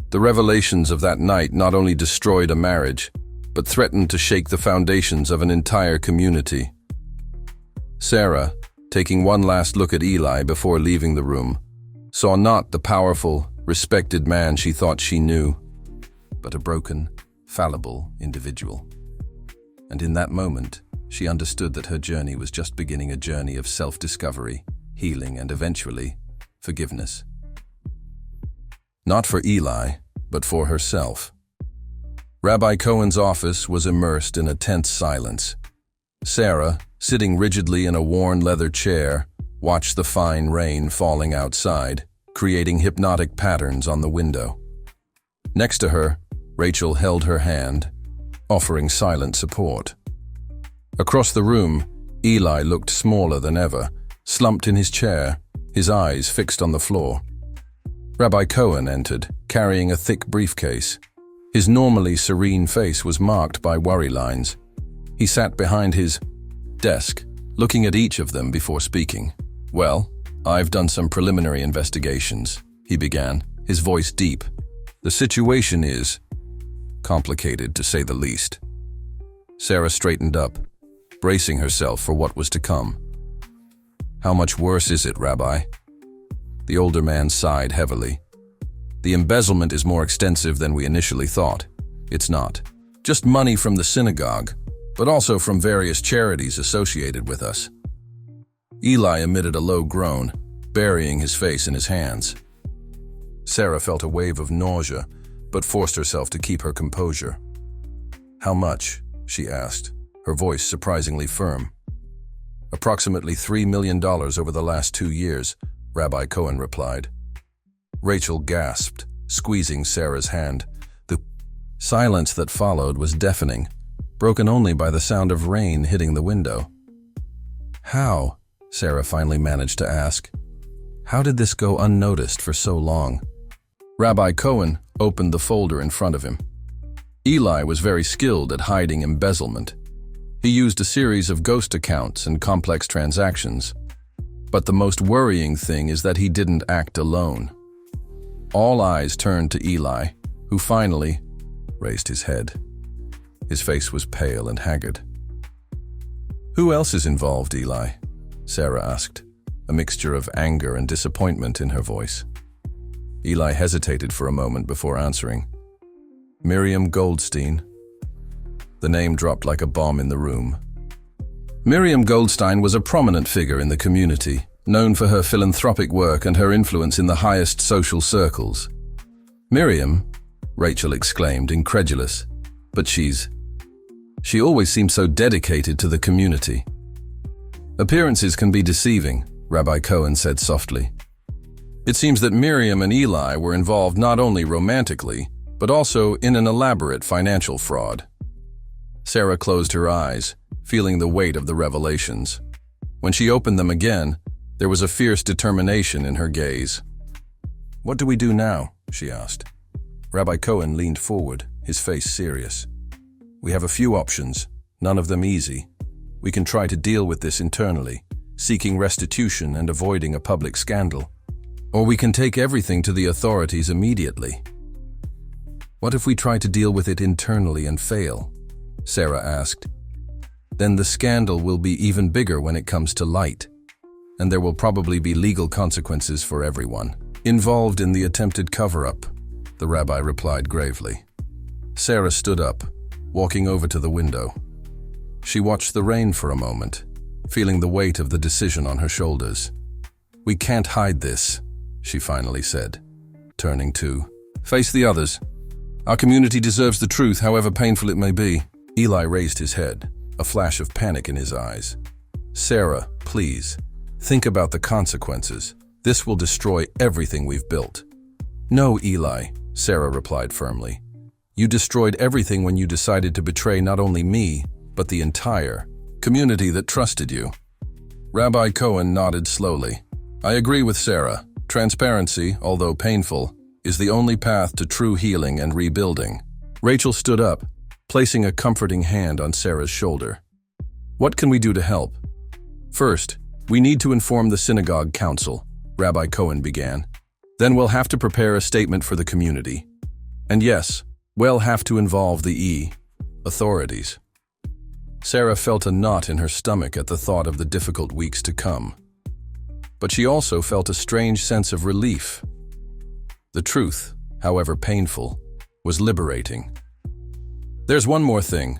The revelations of that night not only destroyed a marriage, but threatened to shake the foundations of an entire community. Sarah, taking one last look at Eli before leaving the room, saw not the powerful, respected man she thought she knew, but a broken, fallible individual. And in that moment, she understood that her journey was just beginning, a journey of self-discovery, healing, and eventually, forgiveness. Not for Eli, but for herself. Rabbi Cohen's office was immersed in a tense silence. Sarah, sitting rigidly in a worn leather chair, watched the fine rain falling outside, creating hypnotic patterns on the window. Next to her, Rachel held her hand, offering silent support. Across the room, Eli looked smaller than ever, slumped in his chair, his eyes fixed on the floor. Rabbi Cohen entered, carrying a thick briefcase. His normally serene face was marked by worry lines. He sat behind his desk, looking at each of them before speaking. Well, I've done some preliminary investigations, he began, his voice deep. The situation is complicated, to say the least. Sarah straightened up, bracing herself for what was to come. How much worse is it, Rabbi? The older man sighed heavily. The embezzlement is more extensive than we initially thought. It's not just money from the synagogue, but also from various charities associated with us. Eli emitted a low groan, burying his face in his hands. Sarah felt a wave of nausea, but forced herself to keep her composure. How much? She asked, her voice surprisingly firm. Approximately $3 million over the last 2 years, Rabbi Cohen replied. Rachel gasped, squeezing Sarah's hand. The silence that followed was deafening, broken only by the sound of rain hitting the window. How? Sarah finally managed to ask. How did this go unnoticed for so long? Rabbi Cohen opened the folder in front of him. Eli was very skilled at hiding embezzlement. He used a series of ghost accounts and complex transactions, But the most worrying thing is that he didn't act alone. All eyes turned to Eli, who finally raised his head. His face was pale and haggard. "Who else is involved, Eli?" Sarah asked, a mixture of anger and disappointment in her voice. Eli hesitated for a moment before answering. "Miriam Goldstein." The name dropped like a bomb in the room. Miriam Goldstein was a prominent figure in the community, known for her philanthropic work and her influence in the highest social circles. "Miriam?" Rachel exclaimed, incredulous. "But she always seemed so dedicated to the community." "Appearances can be deceiving," Rabbi Cohen said softly. "It seems that Miriam and Eli were involved not only romantically, but also in an elaborate financial fraud." Sarah closed her eyes, feeling the weight of the revelations. When she opened them again, there was a fierce determination in her gaze. "What do we do now?" she asked. Rabbi Cohen leaned forward, his face serious. "We have a few options, none of them easy. We can try to deal with this internally, seeking restitution and avoiding a public scandal. Or we can take everything to the authorities immediately." "What if we try to deal with it internally and fail?" Sarah asked. "Then the scandal will be even bigger when it comes to light, and there will probably be legal consequences for everyone involved in the attempted cover-up," the rabbi replied gravely. Sarah stood up, walking over to the window. She watched the rain for a moment, feeling the weight of the decision on her shoulders. "We can't hide this," she finally said, turning to face the others. "Our community deserves the truth, however painful it may be." Eli raised his head, a flash of panic in his eyes. "Sarah, please, think about the consequences. This will destroy everything we've built." "No, Eli," Sarah replied firmly. "You destroyed everything when you decided to betray not only me, but the entire community that trusted you." Rabbi Cohen nodded slowly. "I agree with Sarah. Transparency, although painful, is the only path to true healing and rebuilding." Rachel stood up, placing a comforting hand on Sarah's shoulder. "What can we do to help?" "First, we need to inform the synagogue council," Rabbi Cohen began. "Then we'll have to prepare a statement for the community. And yes, we'll have to involve the authorities." Sarah felt a knot in her stomach at the thought of the difficult weeks to come. But she also felt a strange sense of relief. The truth, however painful, was liberating. "There's one more thing,"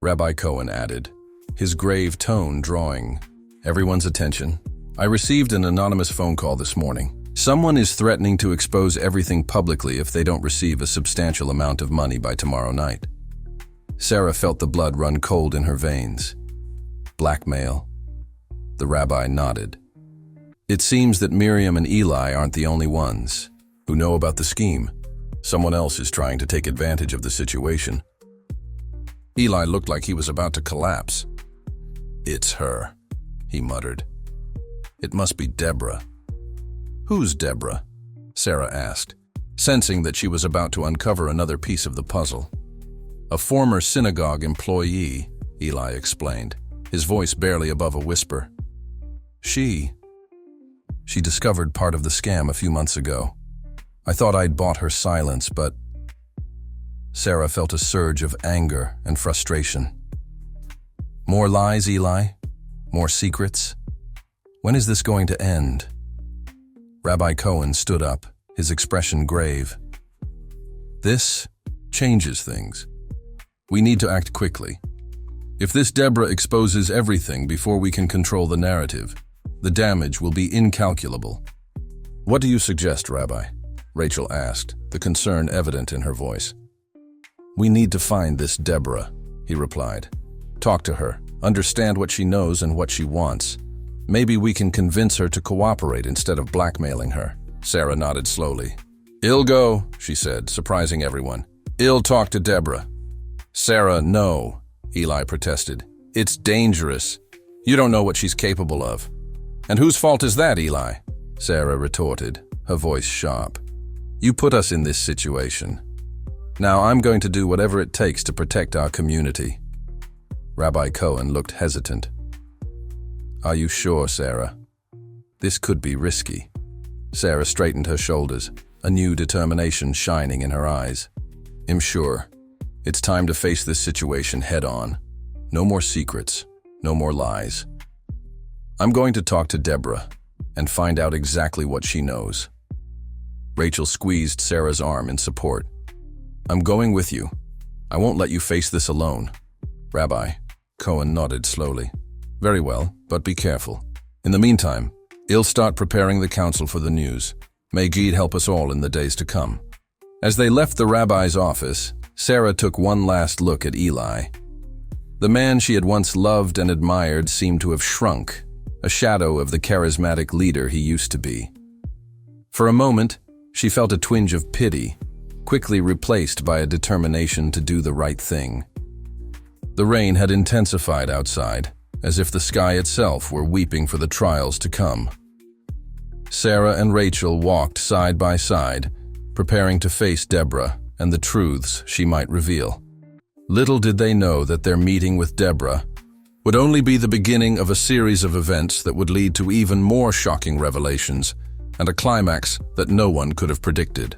Rabbi Cohen added, his grave tone drawing everyone's attention. "I received an anonymous phone call this morning. Someone is threatening to expose everything publicly if they don't receive a substantial amount of money by tomorrow night." Sarah felt the blood run cold in her veins. "Blackmail?" The rabbi nodded. "It seems that Miriam and Eli aren't the only ones who know about the scheme. Someone else is trying to take advantage of the situation." Eli looked like he was about to collapse. "It's her," he muttered. "It must be Deborah." "Who's Deborah?" Sarah asked, sensing that she was about to uncover another piece of the puzzle. "A former synagogue employee," Eli explained, his voice barely above a whisper. She discovered part of the scam a few months ago. I thought I'd bought her silence, but..." Sarah felt a surge of anger and frustration. "More lies, Eli? More secrets? When is this going to end?" Rabbi Cohen stood up, his expression grave. "This changes things. We need to act quickly. If this Deborah exposes everything before we can control the narrative, the damage will be incalculable." "What do you suggest, Rabbi?" Rachel asked, the concern evident in her voice. "We need to find this Deborah," he replied. "Talk to her, understand what she knows and what she wants. Maybe we can convince her to cooperate instead of blackmailing her." Sarah nodded slowly. "I'll go," she said, surprising everyone. "I'll talk to Deborah." "Sarah, no," Eli protested. "It's dangerous. You don't know what she's capable of." "And whose fault is that, Eli?" Sarah retorted, her voice sharp. "You put us in this situation. Now I'm going to do whatever it takes to protect our community." Rabbi Cohen looked hesitant. "Are you sure, Sarah?" This could be risky. Sarah straightened her shoulders, a new determination shining in her eyes. I'm sure. It's time to face this situation head-on. No more secrets, no more lies. I'm going to talk to Deborah and find out exactly what she knows. Rachel squeezed Sarah's arm in support. I'm going with you. I won't let you face this alone. Rabbi, Cohen nodded slowly. Very well, but be careful. In the meantime, I'll start preparing the council for the news. May God help us all in the days to come. As they left the rabbi's office, Sarah took one last look at Eli. The man she had once loved and admired seemed to have shrunk, a shadow of the charismatic leader he used to be. For a moment, she felt a twinge of pity, quickly replaced by a determination to do the right thing. The rain had intensified outside, as if the sky itself were weeping for the trials to come. Sarah and Rachel walked side by side, preparing to face Deborah and the truths she might reveal. Little did they know that their meeting with Deborah would only be the beginning of a series of events that would lead to even more shocking revelations and a climax that no one could have predicted.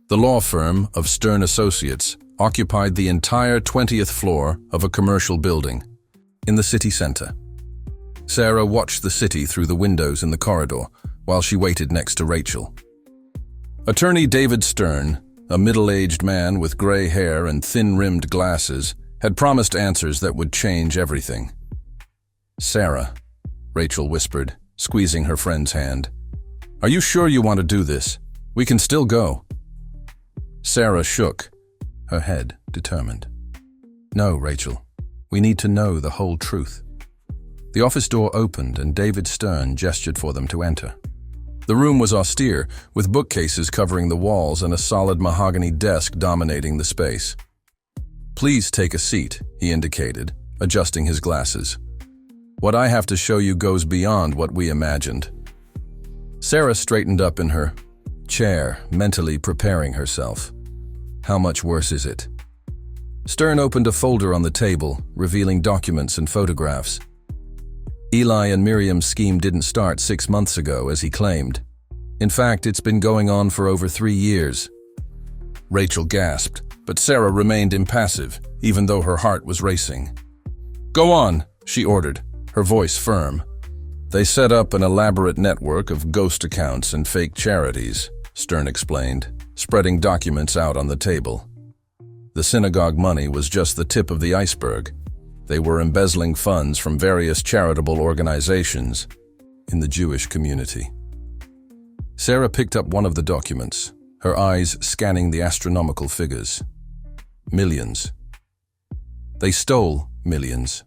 The law firm of Stern Associates occupied the entire 20th floor of a commercial building in the city center. Sarah watched the city through the windows in the corridor while she waited next to Rachel. Attorney David Stern, a middle-aged man with gray hair and thin-rimmed glasses, had promised answers that would change everything. Sarah, Rachel whispered, squeezing her friend's hand. Are you sure you want to do this? We can still go. Sarah shook, her head determined. No, Rachel. We need to know the whole truth. The office door opened and David Stern gestured for them to enter. The room was austere, with bookcases covering the walls and a solid mahogany desk dominating the space. Please take a seat, he indicated, adjusting his glasses. What I have to show you goes beyond what we imagined. Sarah straightened up in her chair, mentally preparing herself. How much worse is it? Stern opened a folder on the table, revealing documents and photographs. Eli and Miriam's scheme didn't start 6 months ago, as he claimed. In fact, it's been going on for over 3 years. Rachel gasped, but Sarah remained impassive, even though her heart was racing. Go on, she ordered, her voice firm. They set up an elaborate network of ghost accounts and fake charities, Stern explained, spreading documents out on the table. The synagogue money was just the tip of the iceberg. They were embezzling funds from various charitable organizations in the Jewish community. Sarah picked up one of the documents, her eyes scanning the astronomical figures. Millions. They stole millions.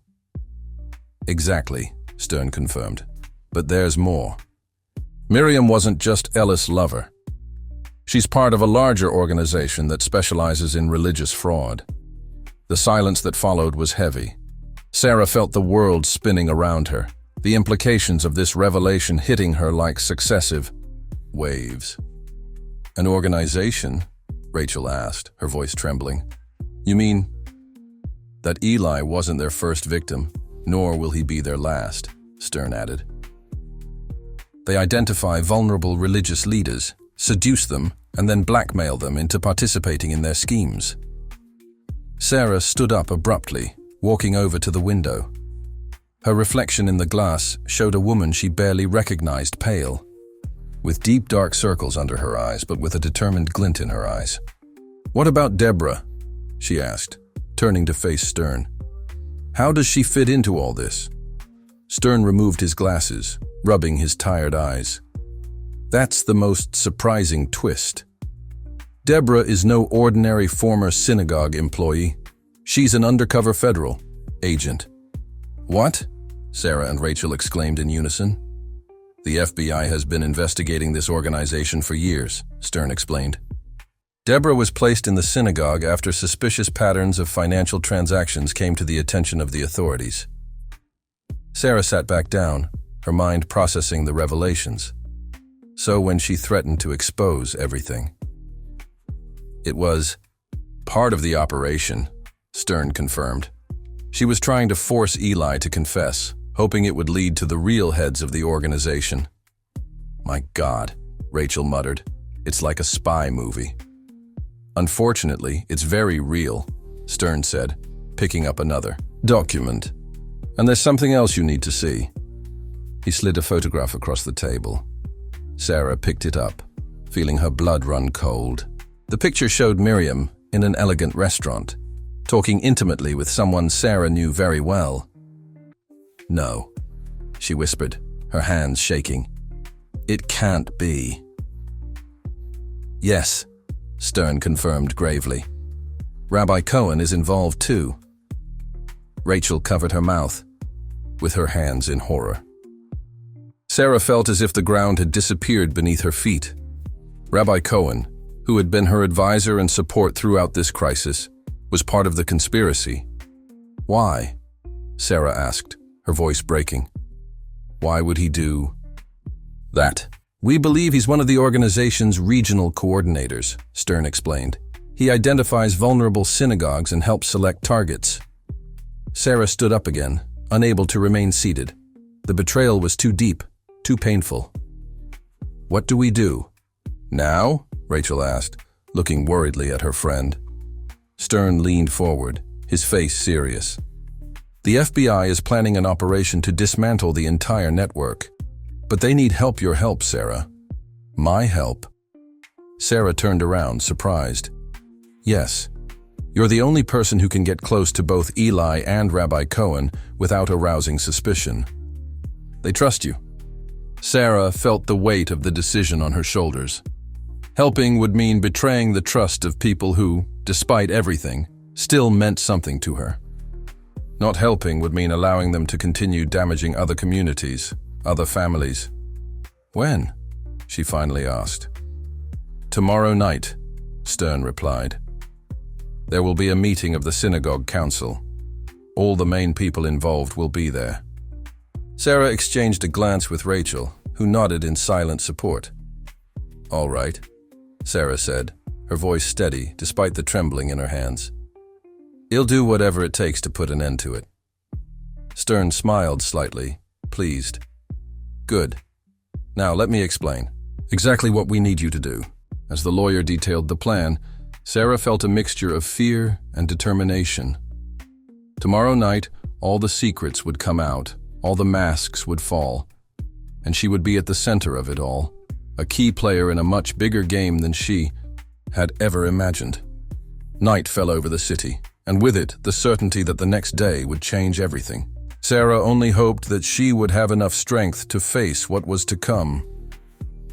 Exactly, Stern confirmed. But there's more. Miriam wasn't just Ellis' lover. She's part of a larger organization that specializes in religious fraud. The silence that followed was heavy. Sarah felt the world spinning around her, the implications of this revelation hitting her like successive waves. An organization? Rachel asked, her voice trembling. You mean that Eli wasn't their first victim, nor will he be their last, Stern added. They identify vulnerable religious leaders, seduce them, and then blackmail them into participating in their schemes. Sarah stood up abruptly, walking over to the window. Her reflection in the glass showed a woman she barely recognized, pale, with deep dark circles under her eyes, but with a determined glint in her eyes. What about Deborah? She asked, turning to face Stern. How does she fit into all this? Stern removed his glasses, rubbing his tired eyes. That's the most surprising twist. Deborah is no ordinary former synagogue employee. She's an undercover federal agent. What? Sarah and Rachel exclaimed in unison. The FBI has been investigating this organization for years, Stern explained. Deborah was placed in the synagogue after suspicious patterns of financial transactions came to the attention of the authorities. Sarah sat back down, her mind processing the revelations. So when she threatened to expose everything. It was part of the operation, Stern confirmed. She was trying to force Eli to confess, hoping it would lead to the real heads of the organization. "My God," Rachel muttered. "It's like a spy movie." "Unfortunately, it's very real," Stern said, picking up another document. "And there's something else you need to see." He slid a photograph across the table. Sarah picked it up, feeling her blood run cold. The picture showed Miriam in an elegant restaurant, talking intimately with someone Sarah knew very well. "No," she whispered, her hands shaking. "It can't be." "Yes," Stern confirmed gravely. "Rabbi Cohen is involved too." Rachel covered her mouth, with her hands in horror. Sarah felt as if the ground had disappeared beneath her feet. Rabbi Cohen, who had been her advisor and support throughout this crisis, was part of the conspiracy. "Why?" Sarah asked, her voice breaking. "Why would he do that?" "We believe he's one of the organization's regional coordinators," Stern explained. "He identifies vulnerable synagogues and helps select targets." Sarah stood up again, unable to remain seated. The betrayal was too deep, too painful. "What do we do now?" Rachel asked, looking worriedly at her friend. Stern leaned forward, his face serious. "The FBI is planning an operation to dismantle the entire network. But they need your help, Sarah." "My help?" Sarah turned around, surprised. "Yes. You're the only person who can get close to both Eli and Rabbi Cohen without arousing suspicion. They trust you." Sarah felt the weight of the decision on her shoulders. Helping would mean betraying the trust of people who, despite everything, still meant something to her. Not helping would mean allowing them to continue damaging other communities, other families. "When?" she finally asked. "Tomorrow night," Stern replied. "There will be a meeting of the synagogue council. All the main people involved will be there." Sarah exchanged a glance with Rachel, who nodded in silent support. "All right," Sarah said, her voice steady despite the trembling in her hands. "He'll do whatever it takes to put an end to it." Stern smiled slightly, pleased. "Good. Now let me explain exactly what we need you to do." As the lawyer detailed the plan, Sarah felt a mixture of fear and determination. Tomorrow night, all the secrets would come out, all the masks would fall, and she would be at the center of it all, a key player in a much bigger game than she had ever imagined. Night fell over the city, and with it, the certainty that the next day would change everything. Sarah only hoped that she would have enough strength to face what was to come.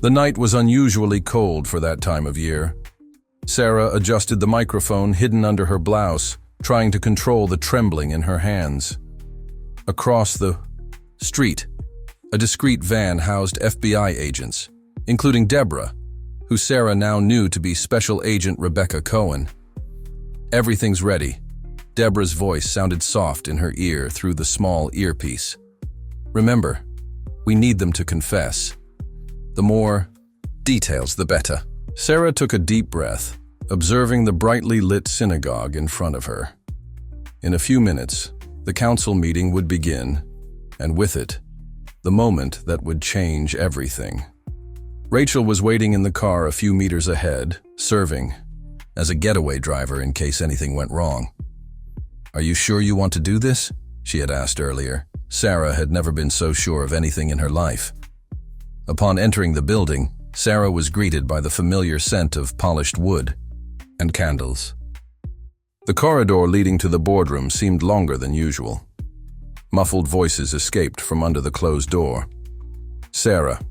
The night was unusually cold for that time of year. Sarah adjusted the microphone hidden under her blouse, trying to control the trembling in her hands. Across the street, a discreet van housed FBI agents, including Deborah, who Sarah now knew to be Special Agent Rebecca Cohen. "Everything's ready." Deborah's voice sounded soft in her ear through the small earpiece. "Remember, we need them to confess. The more details, the better." Sarah took a deep breath, observing the brightly lit synagogue in front of her. In a few minutes, the council meeting would begin, and with it, the moment that would change everything. Rachel was waiting in the car a few meters ahead, serving as a getaway driver in case anything went wrong. "Are you sure you want to do this?" she had asked earlier. Sarah had never been so sure of anything in her life. Upon entering the building, Sarah was greeted by the familiar scent of polished wood and candles. The corridor leading to the boardroom seemed longer than usual. Muffled voices escaped from under the closed door. "Sarah."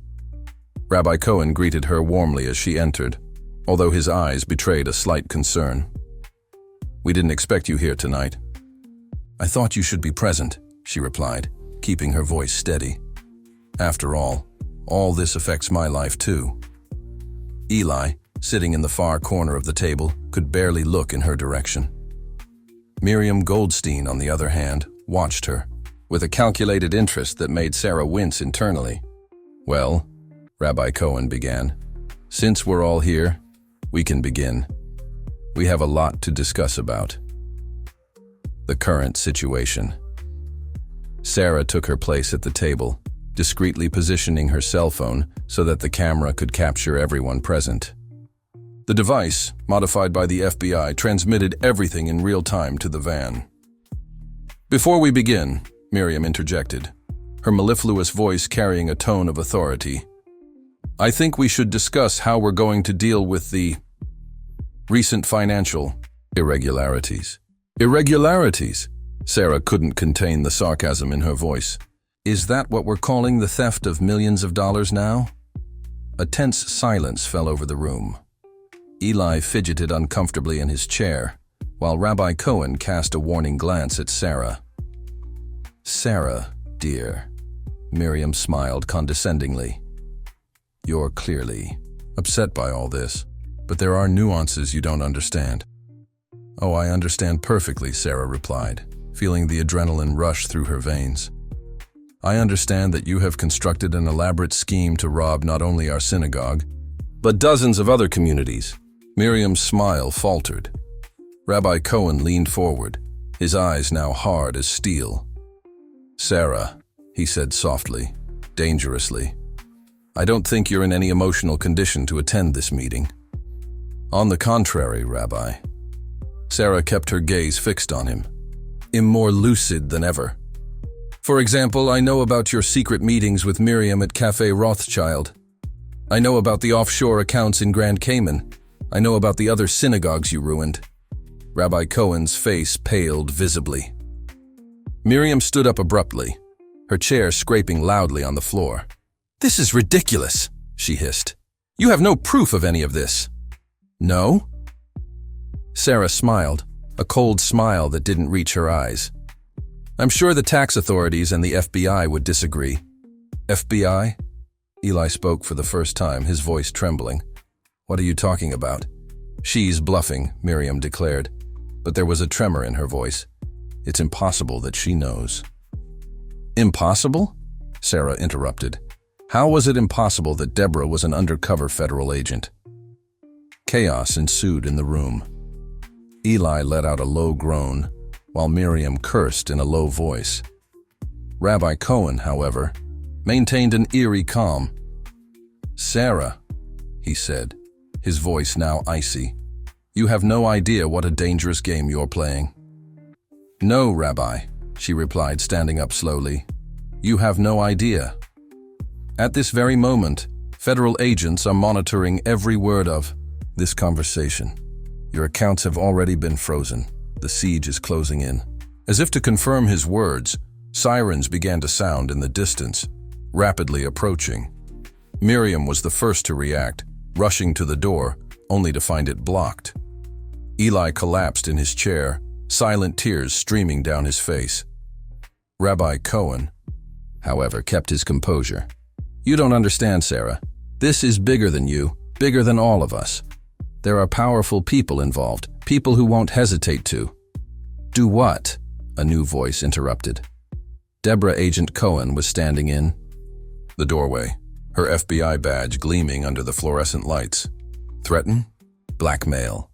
Rabbi Cohen greeted her warmly as she entered, although his eyes betrayed a slight concern. "We didn't expect you here tonight." "I thought you should be present," she replied, keeping her voice steady. "After all this affects my life too." Eli, sitting in the far corner of the table, could barely look in her direction. Miriam Goldstein, on the other hand, watched her, with a calculated interest that made Sarah wince internally. "Well," Rabbi Cohen began, "since we're all here, we can begin. We have a lot to discuss about the current situation." Sarah took her place at the table, discreetly positioning her cell phone so that the camera could capture everyone present. The device, modified by the FBI, transmitted everything in real time to the van. "Before we begin," Miriam interjected, her mellifluous voice carrying a tone of authority, "I think we should discuss how we're going to deal with the recent financial irregularities." Irregularities? Sarah couldn't contain the sarcasm in her voice. "Is that what we're calling the theft of millions of dollars now?" A tense silence fell over the room. Eli fidgeted uncomfortably in his chair, while Rabbi Cohen cast a warning glance at Sarah. "Sarah, dear," Miriam smiled condescendingly. "You're clearly upset by all this, but there are nuances you don't understand." "Oh, I understand perfectly," Sarah replied, feeling the adrenaline rush through her veins. "I understand that you have constructed an elaborate scheme to rob not only our synagogue, but dozens of other communities." Miriam's smile faltered. Rabbi Cohen leaned forward, his eyes now hard as steel. "Sarah," he said softly, dangerously, "I don't think you're in any emotional condition to attend this meeting." "On the contrary, Rabbi." Sarah kept her gaze fixed on him, more lucid than ever. "For example, I know about your secret meetings with Miriam at Cafe Rothschild. I know about the offshore accounts in Grand Cayman. I know about the other synagogues you ruined." Rabbi Cohen's face paled visibly. Miriam stood up abruptly, her chair scraping loudly on the floor. "This is ridiculous," she hissed. "You have no proof of any of this." "No?" Sarah smiled, a cold smile that didn't reach her eyes. "I'm sure the tax authorities and the FBI would disagree." "FBI?" Eli spoke for the first time, his voice trembling. "What are you talking about?" "She's bluffing," Miriam declared, but there was a tremor in her voice. "It's impossible that she knows." "Impossible?" Sarah interrupted. "How was it impossible that Deborah was an undercover federal agent?" Chaos ensued in the room. Eli let out a low groan, while Miriam cursed in a low voice. Rabbi Cohen, however, maintained an eerie calm. "Sarah," he said, his voice now icy, "you have no idea what a dangerous game you're playing." "No, Rabbi," she replied, standing up slowly. "You have no idea. At this very moment, federal agents are monitoring every word of this conversation. Your accounts have already been frozen. The siege is closing in." As if to confirm his words, sirens began to sound in the distance, rapidly approaching. Miriam was the first to react, rushing to the door, only to find it blocked. Eli collapsed in his chair, silent tears streaming down his face. Rabbi Cohen, however, kept his composure. "You don't understand, Sarah. This is bigger than you, bigger than all of us. There are powerful people involved, people who won't hesitate to." "Do what?" a new voice interrupted. Deborah Agent Cohen was standing in the doorway, her FBI badge gleaming under the fluorescent lights. Threaten? Blackmail?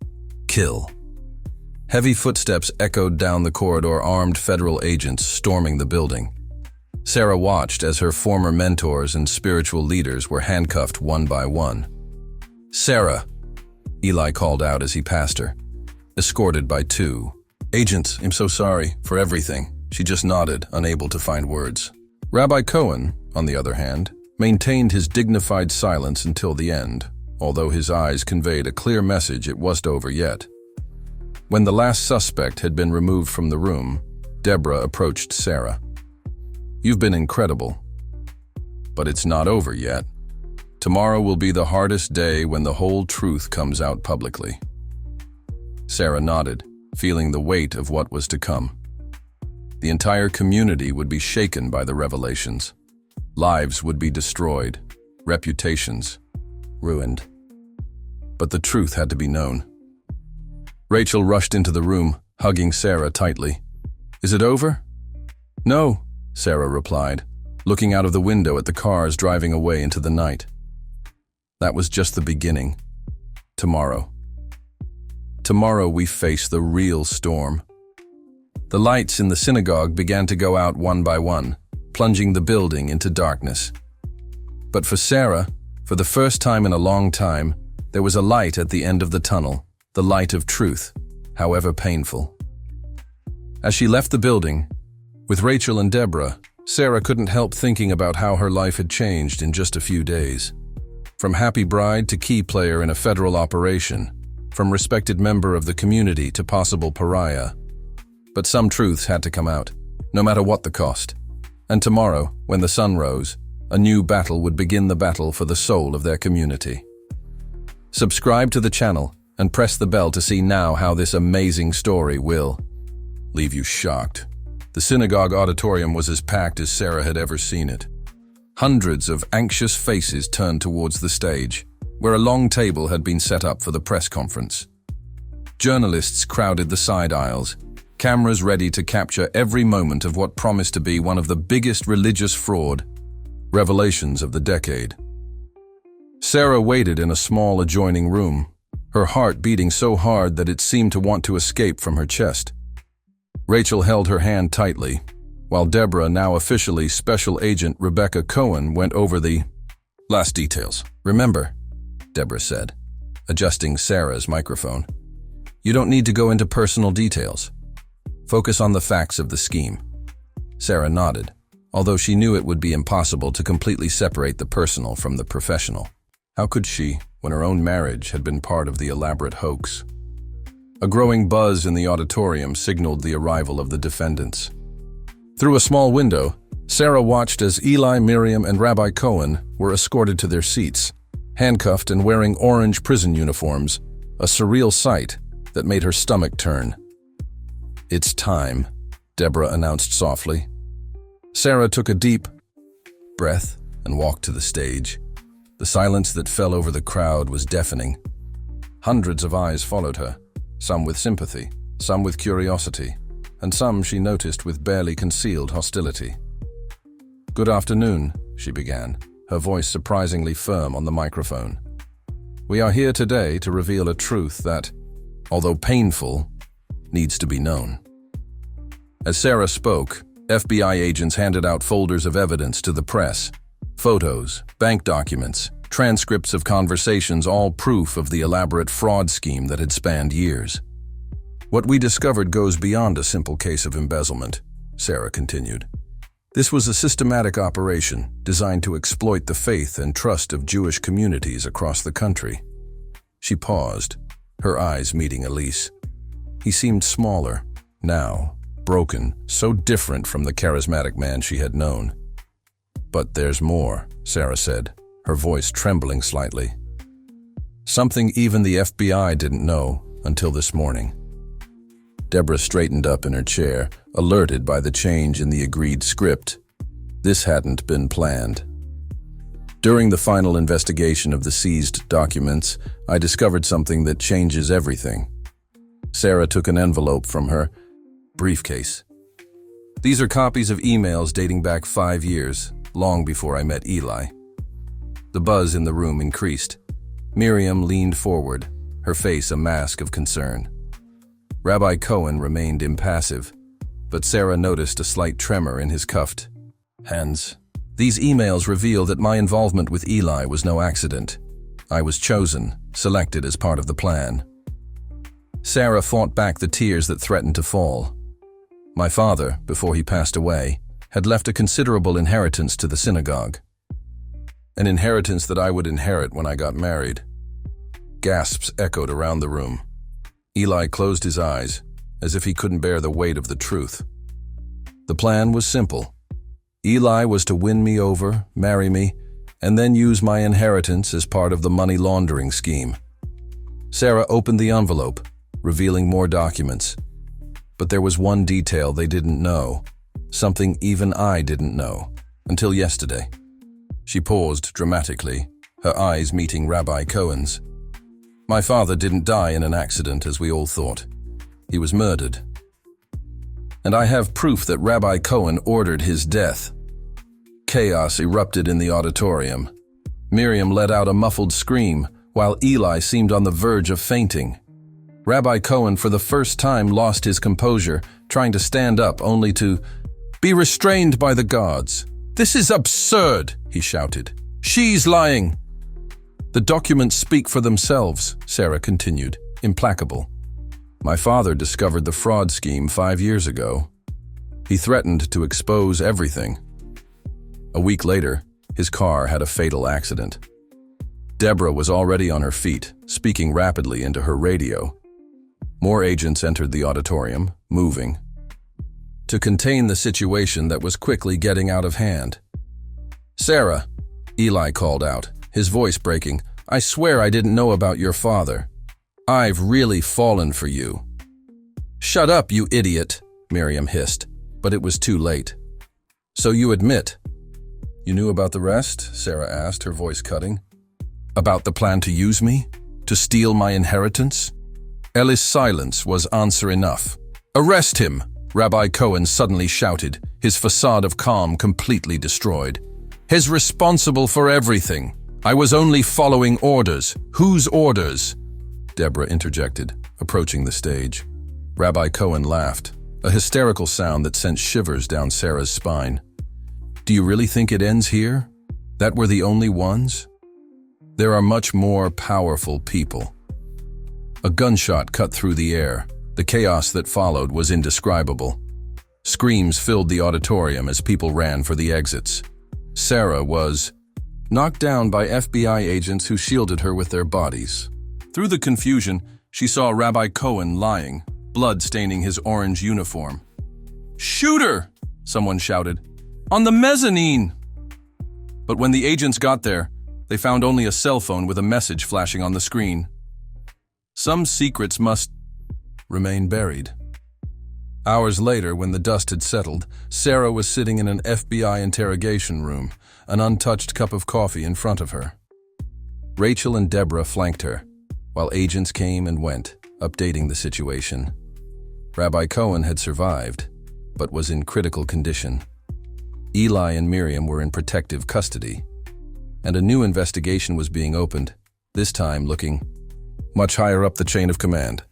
Kill? Heavy footsteps echoed down the corridor, armed federal agents storming the building. Sarah watched as her former mentors and spiritual leaders were handcuffed one by one. "Sarah," Eli called out as he passed her, escorted by two. "Agents, I'm so sorry for everything." She just nodded, unable to find words. Rabbi Cohen, on the other hand, maintained his dignified silence until the end, although his eyes conveyed a clear message it wasn't over yet. When the last suspect had been removed from the room, Deborah approached Sarah. "You've been incredible, but it's not over yet. Tomorrow will be the hardest day when the whole truth comes out publicly." Sarah nodded, feeling the weight of what was to come. The entire community would be shaken by the revelations. Lives would be destroyed, reputations ruined. But the truth had to be known. Rachel rushed into the room, hugging Sarah tightly. "Is it over?" "No," Sarah replied, looking out of the window at the cars driving away into the night. "That was just the beginning. Tomorrow we face the real storm. The lights in the synagogue began to go out one by one, plunging the building into darkness. But for Sarah, for the first time in a long time, there was a light at the end of the tunnel, the light of truth, however painful. As she left the building, with Rachel and Deborah, Sarah couldn't help thinking about how her life had changed in just a few days. From happy bride to key player in a federal operation, from respected member of the community to possible pariah. But some truths had to come out, no matter what the cost. And tomorrow, when the sun rose, a new battle would begin, the battle for the soul of their community. Subscribe to the channel and press the bell to see now how this amazing story will leave you shocked. The synagogue auditorium was as packed as Sarah had ever seen it. Hundreds of anxious faces turned towards the stage, where a long table had been set up for the press conference. Journalists crowded the side aisles, cameras ready to capture every moment of what promised to be one of the biggest religious fraud revelations of the decade. Sarah waited in a small adjoining room, her heart beating so hard that it seemed to want to escape from her chest. Rachel held her hand tightly, while Deborah, now officially Special Agent Rebecca Cohen, went over the last details. "Remember," Deborah said, adjusting Sarah's microphone, "you don't need to go into personal details. Focus on the facts of the scheme." Sarah nodded, although she knew it would be impossible to completely separate the personal from the professional. How could she, when her own marriage had been part of the elaborate hoax? A growing buzz in the auditorium signaled the arrival of the defendants. Through a small window, Sarah watched as Eli, Miriam, and Rabbi Cohen were escorted to their seats, handcuffed and wearing orange prison uniforms, a surreal sight that made her stomach turn. "It's time," Deborah announced softly. Sarah took a deep breath and walked to the stage. The silence that fell over the crowd was deafening. Hundreds of eyes followed her, some with sympathy, some with curiosity, and some she noticed with barely concealed hostility. "Good afternoon," she began, her voice surprisingly firm on the microphone. "We are here today to reveal a truth that, although painful, needs to be known." As Sarah spoke, FBI agents handed out folders of evidence to the press. Photos, bank documents, transcripts of conversations, all proof of the elaborate fraud scheme that had spanned years. "What we discovered goes beyond a simple case of embezzlement," Sarah continued. "This was a systematic operation designed to exploit the faith and trust of Jewish communities across the country." She paused, her eyes meeting Elise. He seemed smaller, now, broken, so different from the charismatic man she had known. "But there's more," Sarah said, her voice trembling slightly. "Something even the FBI didn't know until this morning." Deborah straightened up in her chair, alerted by the change in the agreed script. This hadn't been planned. "During the final investigation of the seized documents, I discovered something that changes everything." Sarah took an envelope from her briefcase. "These are copies of emails dating back 5 years, long before I met Eli." The buzz in the room increased. Miriam leaned forward, her face a mask of concern. Rabbi Cohen remained impassive, but Sarah noticed a slight tremor in his cuffed hands. "These emails reveal that my involvement with Eli was no accident. I was chosen, selected as part of the plan." Sarah fought back the tears that threatened to fall. "My father, before he passed away, had left a considerable inheritance to the synagogue. An inheritance that I would inherit when I got married." Gasps echoed around the room. Eli closed his eyes, as if he couldn't bear the weight of the truth. "The plan was simple. Eli was to win me over, marry me, and then use my inheritance as part of the money laundering scheme." Sarah opened the envelope, revealing more documents. But there was one detail they didn't know, something even I didn't know, until yesterday. She paused dramatically, her eyes meeting Rabbi Cohen's. "My father didn't die in an accident as we all thought. He was murdered. And I have proof that Rabbi Cohen ordered his death." Chaos erupted in the auditorium. Miriam let out a muffled scream, while Eli seemed on the verge of fainting. Rabbi Cohen for the first time lost his composure, trying to stand up only to be restrained by the guards. "This is absurd," he shouted. "She's lying." "The documents speak for themselves," Sarah continued, implacable. "My father discovered the fraud scheme 5 years ago. He threatened to expose everything." A week later, his car had a fatal accident. Deborah was already on her feet, speaking rapidly into her radio. More agents entered the auditorium, moving to contain the situation that was quickly getting out of hand. "Sarah," Eli called out, his voice breaking, "I swear I didn't know about your father. I've really fallen for you." "Shut up, you idiot," Miriam hissed, but it was too late. "So you admit?" "You knew about the rest?" Sarah asked, her voice cutting. "About the plan to use me? To steal my inheritance?" Ellie's silence was answer enough. "Arrest him!" Rabbi Cohen suddenly shouted, his facade of calm completely destroyed. "He's responsible for everything. I was only following orders." "Whose orders?" Deborah interjected, approaching the stage. Rabbi Cohen laughed, a hysterical sound that sent shivers down Sarah's spine. "Do you really think it ends here? That we're the only ones? There are much more powerful people." A gunshot cut through the air. The chaos that followed was indescribable. Screams filled the auditorium as people ran for the exits. Sarah was knocked down by FBI agents who shielded her with their bodies. Through the confusion, she saw Rabbi Cohen lying, blood staining his orange uniform. "Shoot her!" someone shouted. "On the mezzanine!" But when the agents got there, they found only a cell phone with a message flashing on the screen. Some secrets must remain buried. Hours later, when the dust had settled, Sarah was sitting in an FBI interrogation room, an untouched cup of coffee in front of her. Rachel and Deborah flanked her, while agents came and went, updating the situation. Rabbi Cohen had survived, but was in critical condition. Eli and Miriam were in protective custody, and a new investigation was being opened, this time looking much higher up the chain of command.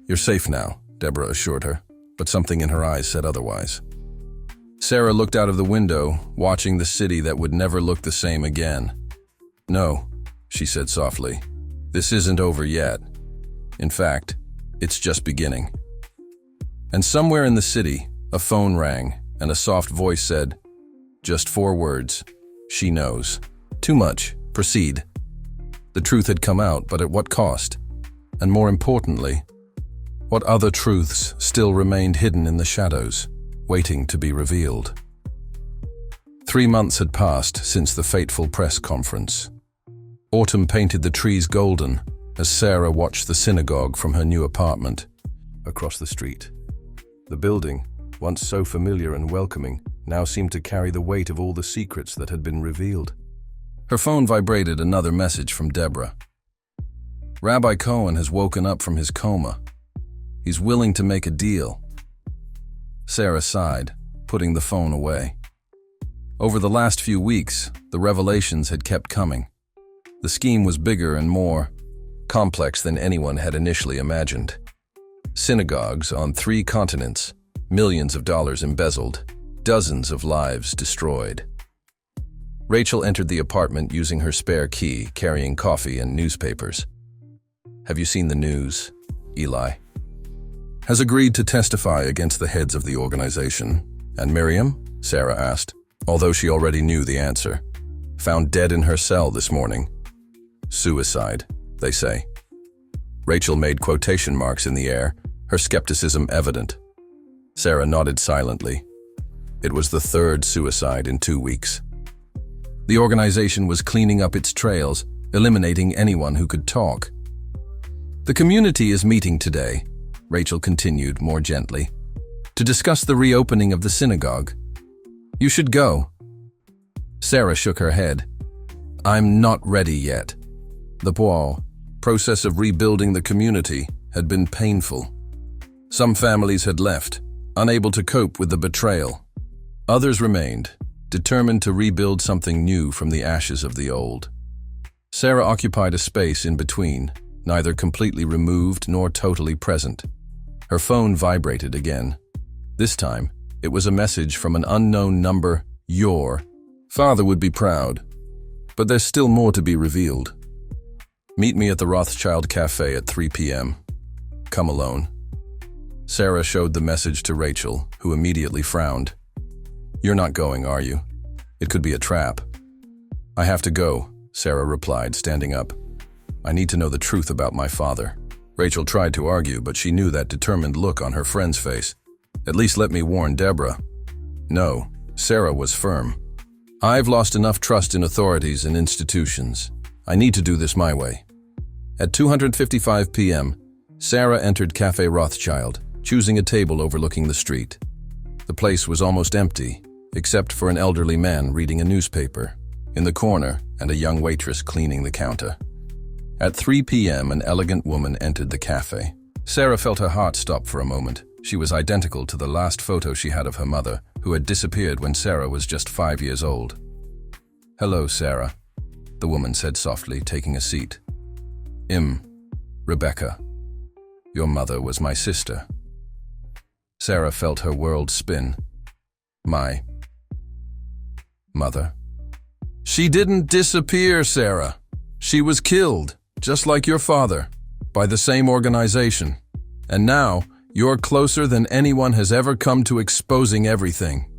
"You're safe now," Deborah assured her, but something in her eyes said otherwise. Sarah looked out of the window, watching the city that would never look the same again. "No," she said softly, "this isn't over yet. In fact, it's just beginning." And somewhere in the city, a phone rang, and a soft voice said, just 4 words, "She knows." "Too much. Proceed." The truth had come out, but at what cost? And more importantly, what other truths still remained hidden in the shadows, waiting to be revealed? 3 months had passed since the fateful press conference. Autumn painted the trees golden as Sarah watched the synagogue from her new apartment across the street. The building, once so familiar and welcoming, now seemed to carry the weight of all the secrets that had been revealed. Her phone vibrated, another message from Deborah. "Rabbi Cohen has woken up from his coma. He's willing to make a deal." Sarah sighed, putting the phone away. Over the last few weeks, the revelations had kept coming. The scheme was bigger and more complex than anyone had initially imagined. Synagogues on 3 continents, millions of dollars embezzled, dozens of lives destroyed. Rachel entered the apartment using her spare key, carrying coffee and newspapers. "Have you seen the news?" Eli has agreed to testify against the heads of the organization. "And Miriam?" Sarah asked, although she already knew the answer. "Found dead in her cell this morning. Suicide, they say." Rachel made quotation marks in the air, her skepticism evident. Sarah nodded silently. It was the 3rd suicide in 2 weeks. The organization was cleaning up its trails, eliminating anyone who could talk. "The community is meeting today," Rachel continued more gently, "to discuss the reopening of the synagogue. You should go." Sarah shook her head. "I'm not ready yet." The process of rebuilding the community had been painful. Some families had left, unable to cope with the betrayal. Others remained, determined to rebuild something new from the ashes of the old. Sarah occupied a space in between, neither completely removed nor totally present. Her phone vibrated again. This time, it was a message from an unknown number. Your father would be proud. But there's still more to be revealed. Meet me at the Rothschild Cafe at 3 p.m. Come alone. Sarah showed the message to Rachel, who immediately frowned. You're not going, are you? It could be a trap. I have to go, Sarah replied, standing up. I need to know the truth about my father. Rachel tried to argue, but she knew that determined look on her friend's face. At least let me warn Deborah. No, Sarah was firm. I've lost enough trust in authorities and institutions. I need to do this my way. At 2:55 p.m., Sarah entered Cafe Rothschild, choosing a table overlooking the street. The place was almost empty, except for an elderly man reading a newspaper in the corner and a young waitress cleaning the counter. At 3 p.m., an elegant woman entered the cafe. Sarah felt her heart stop for a moment. She was identical to the last photo she had of her mother, who had disappeared when Sarah was just 5 years old. Hello, Sarah, the woman said softly, taking a seat. Rebecca. Your mother was my sister. Sarah felt her world spin. My mother? She didn't disappear, Sarah. She was killed, just like your father, by the same organization. And now, you're closer than anyone has ever come to exposing everything.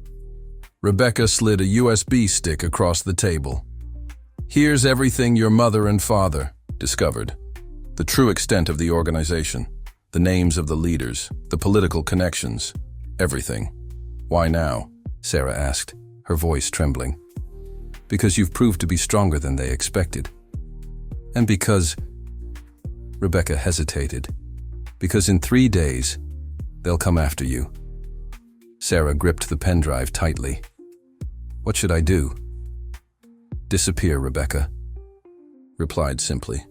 Rebecca slid a USB stick across the table. Here's everything your mother and father discovered. The true extent of the organization, the names of the leaders, the political connections, everything. Why now? Sarah asked, her voice trembling. Because you've proved to be stronger than they expected. And because... Rebecca hesitated. Because in 3 days, they'll come after you. Sarah gripped the pen drive tightly. What should I do? Disappear, Rebecca, replied simply.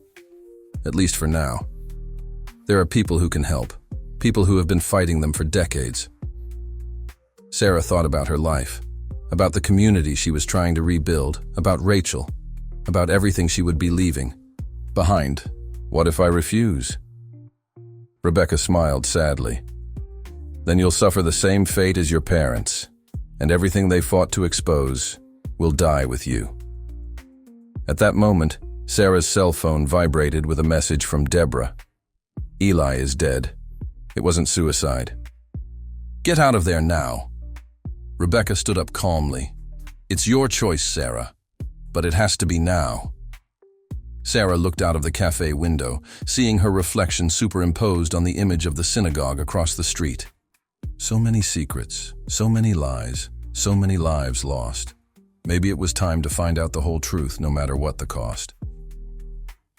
At least for now. There are people who can help, people who have been fighting them for decades. Sarah thought about her life, about the community she was trying to rebuild, about Rachel, about everything she would be leaving behind. What if I refuse? Rebecca smiled sadly. Then you'll suffer the same fate as your parents, and everything they fought to expose will die with you. At that moment, Sarah's cell phone vibrated with a message from Deborah. Eli is dead. It wasn't suicide. Get out of there now. Rebecca stood up calmly. It's your choice, Sarah, but it has to be now. Sarah looked out of the cafe window, seeing her reflection superimposed on the image of the synagogue across the street. So many secrets, so many lies, so many lives lost. Maybe it was time to find out the whole truth, no matter what the cost.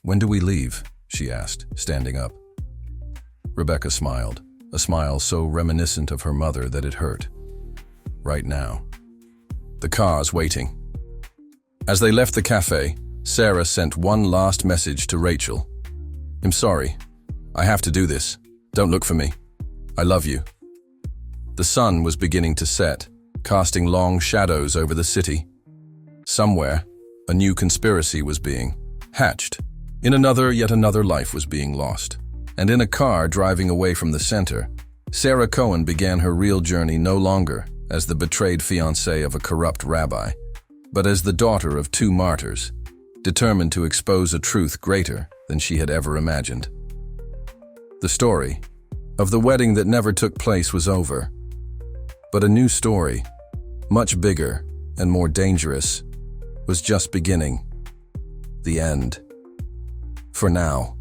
When do we leave? She asked, standing up. Rebecca smiled, a smile so reminiscent of her mother that it hurt. Right now. The car's waiting. As they left the cafe, Sarah sent one last message to Rachel. I'm sorry. I have to do this. Don't look for me. I love you. The sun was beginning to set, casting long shadows over the city. Somewhere, a new conspiracy was being hatched. In another, yet another life was being lost. And in a car driving away from the center, Sarah Cohen began her real journey no longer as the betrayed fiancée of a corrupt rabbi, but as the daughter of 2 martyrs, determined to expose a truth greater than she had ever imagined. The story of the wedding that never took place was over, but a new story, much bigger and more dangerous, was just beginning. The end. For now.